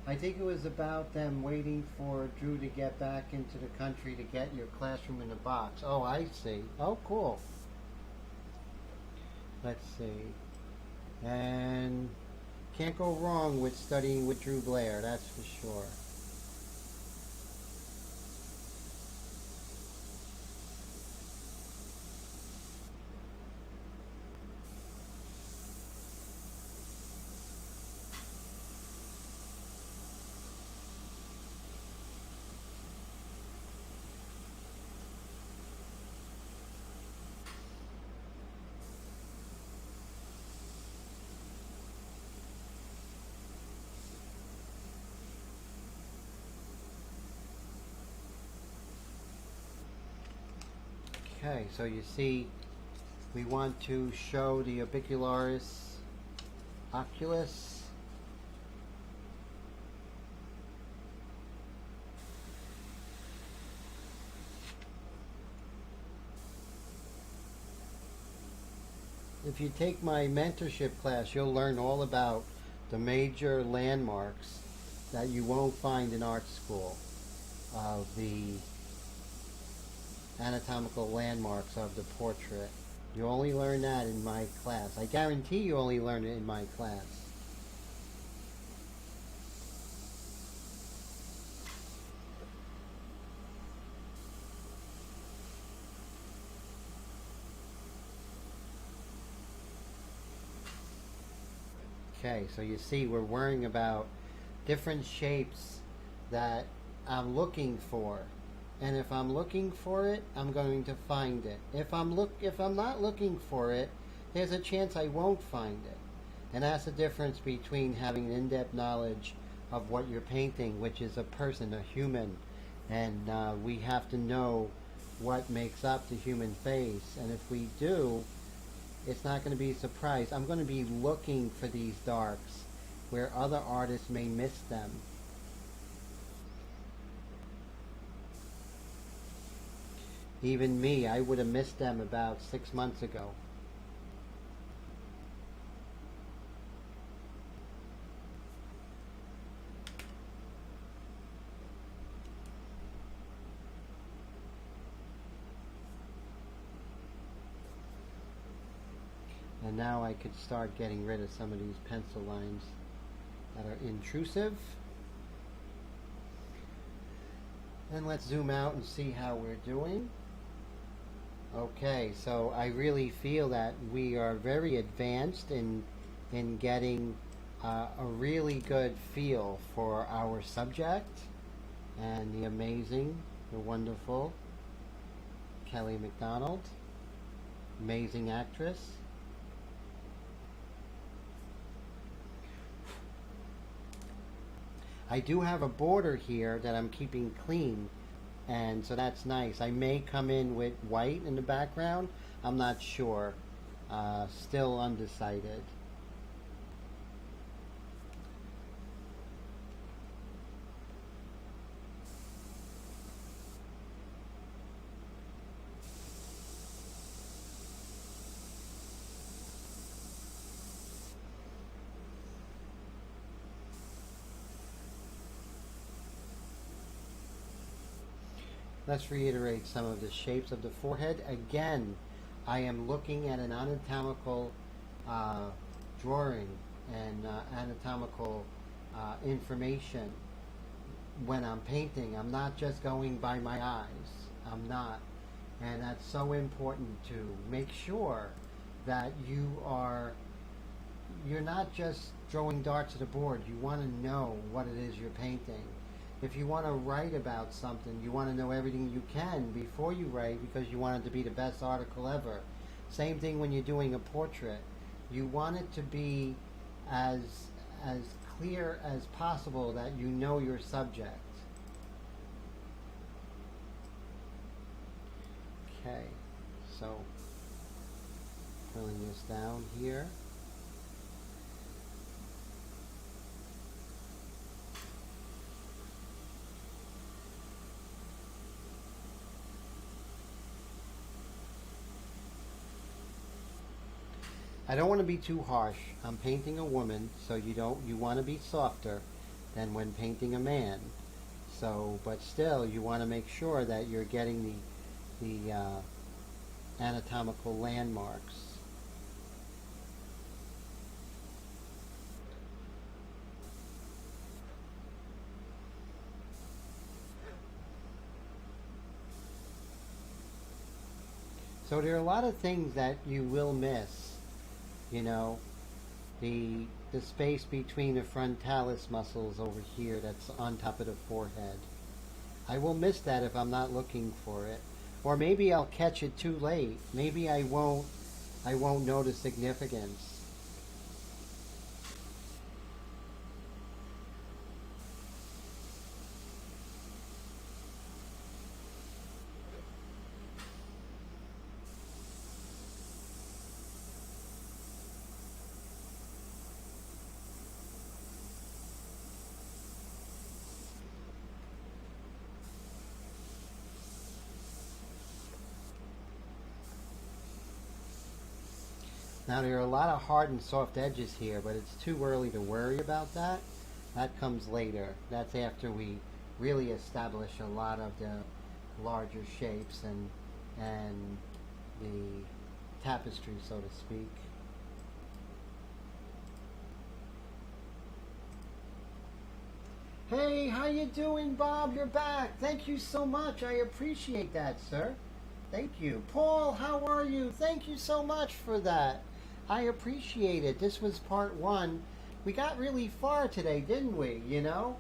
I think it was about them waiting for Drew to get back into the country to get your classroom in a box. Oh, I see. Oh, cool. Let's see. And can't go wrong with studying with Drew Blair, that's for sure. Okay, so you see we want to show the orbicularis oculus. If you take my mentorship class, you'll learn all about the major landmarks that you won't find in art school, of the anatomical landmarks of the portrait. You only learn that in my class. I guarantee you only learn it in my class. Okay, so you see we're worrying about different shapes that I'm looking for. And if I'm looking for it, I'm going to find it. If I'm not looking for it, there's a chance I won't find it. And that's the difference between having an in-depth knowledge of what you're painting, which is a person, a human. And we have to know what makes up the human face. And if we do, it's not going to be a surprise. I'm going to be looking for these darks where other artists may miss them. Even me, I would have missed them about 6 months ago. And now I could start getting rid of some of these pencil lines that are intrusive. And let's zoom out and see how we're doing. Okay, so I really feel that we are very advanced in getting a really good feel for our subject, and the amazing, the wonderful Kelly Macdonald, amazing actress. I do have a border here that I'm keeping clean, and so that's nice. I may come in with white in the background. I'm not sure. Still undecided. Let's reiterate some of the shapes of the forehead. Again, I am looking at an anatomical drawing and anatomical information when I'm painting. I'm not just going by my eyes. I'm not. And that's so important to make sure that you're not just throwing darts at a board. You want to know what it is you're painting. If you want to write about something, you want to know everything you can before you write, because you want it to be the best article ever. Same thing when you're doing a portrait. You want it to be as clear as possible that you know your subject. Okay, so filling this down here. I don't want to be too harsh. I'm painting a woman, so you want to be softer than when painting a man. So, but still, you want to make sure that you're getting the anatomical landmarks. So there are a lot of things that you will miss. You know, the space between the frontalis muscles over here that's on top of the forehead. I will miss that if I'm not looking for it. Or maybe I'll catch it too late. Maybe I won't know the significance. Now there are a lot of hard and soft edges here, but it's too early to worry about that. That comes later. That's after we really establish a lot of the larger shapes and the tapestry, so to speak. Hey, how you doing, Bob? You're back. Thank you so much. I appreciate that, sir. Thank you. Paul, how are you? Thank you so much for that. I appreciate it. This was part one. We got really far today, didn't we? You know?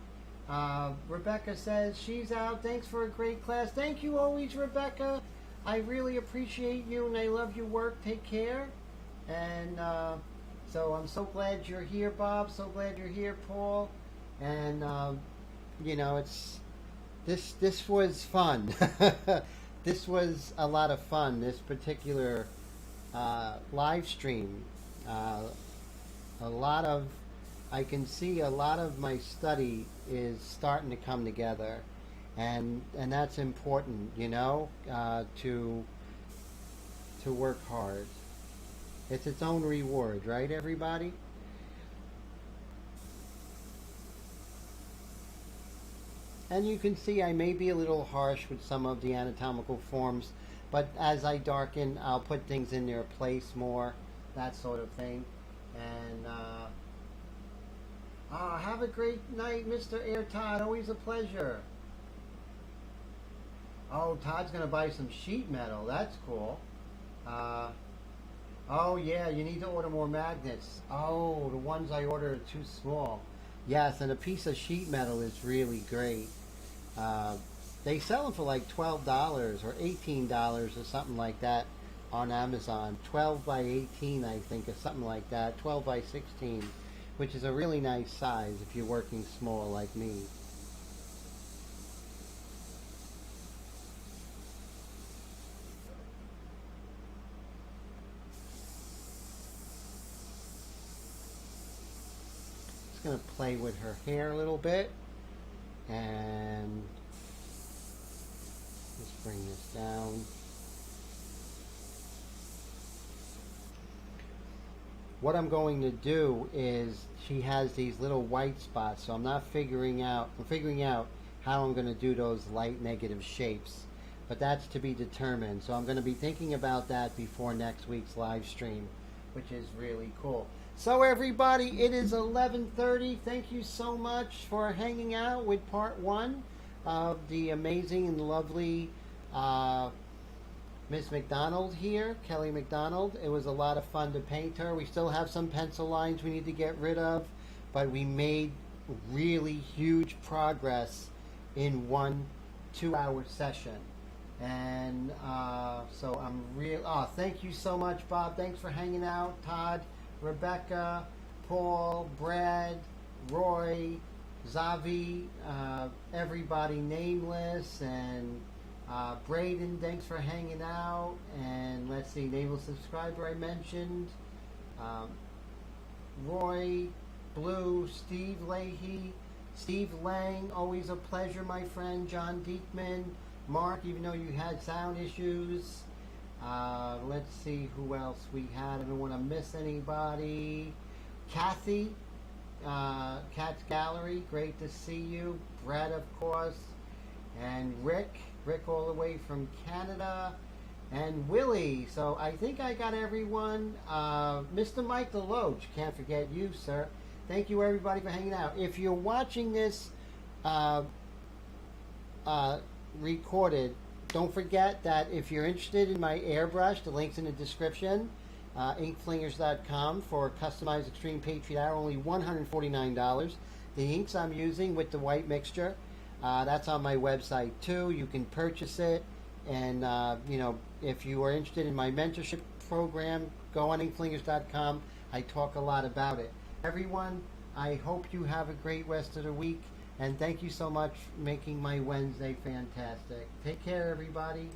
Rebecca says she's out. Thanks for a great class. Thank you always, Rebecca. I really appreciate you and I love your work. Take care. And so I'm so glad you're here, Bob. So glad you're here, Paul. And you know, this was fun. This was a lot of fun. This particular live stream. I can see a lot of my study is starting to come together, and that's important, you know, to work hard. It's its own reward, right, everybody? And you can see I may be a little harsh with some of the anatomical forms, but as I darken, I'll put things in their place more, that sort of thing. And have a great night, Mr. Air Todd. Always a pleasure. Oh, Todd's going to buy some sheet metal. That's cool. Oh, yeah, you need to order more magnets. Oh, the ones I ordered are too small. Yes, and a piece of sheet metal is really great. They sell them for like $12 or $18 or something like that on Amazon. 12 by 18, I think, or something like that. 12 by 16, which is a really nice size if you're working small like me. Just going to play with her hair a little bit. And let's bring this down. What I'm going to do is, she has these little white spots, so I'm figuring out how I'm going to do those light negative shapes, but that's to be determined. So I'm going to be thinking about that before next week's live stream, which is really cool. So everybody, it is 11:30. Thank you so much for hanging out with part one of the amazing and lovely Miss Macdonald here, Kelly Macdonald. It was a lot of fun to paint her. We still have some pencil lines we need to get rid of, but we made really huge progress in 1 2-hour session. And so I'm thank you so much, Bob. Thanks for hanging out, Todd, Rebecca, Paul, Brad, Roy, Zavi, everybody nameless, and Braden, thanks for hanging out. And let's see, nameless subscriber I mentioned, Roy, Blue, Steve Leahy, Steve Lang, always a pleasure, my friend, John Diekman, Mark, even though you had sound issues. Let's see who else we had. I don't want to miss anybody. Kathy, Cat's Gallery, great to see you. Brett, of course. And Rick all the way from Canada. And Willie. So I think I got everyone. Mr. Mike DeLoach, can't forget you, sir. Thank you, everybody, for hanging out. If you're watching this recorded, don't forget that if you're interested in my airbrush, the link's in the description. Inkflingers.com for customized extreme Patriot Hour, only $149. The inks I'm using with the white mixture, that's on my website too. You can purchase it, and you know, if you are interested in my mentorship program, go on inkflingers.com. I talk a lot about it. Everyone, I hope you have a great rest of the week. And thank you so much for making my Wednesday fantastic. Take care, everybody.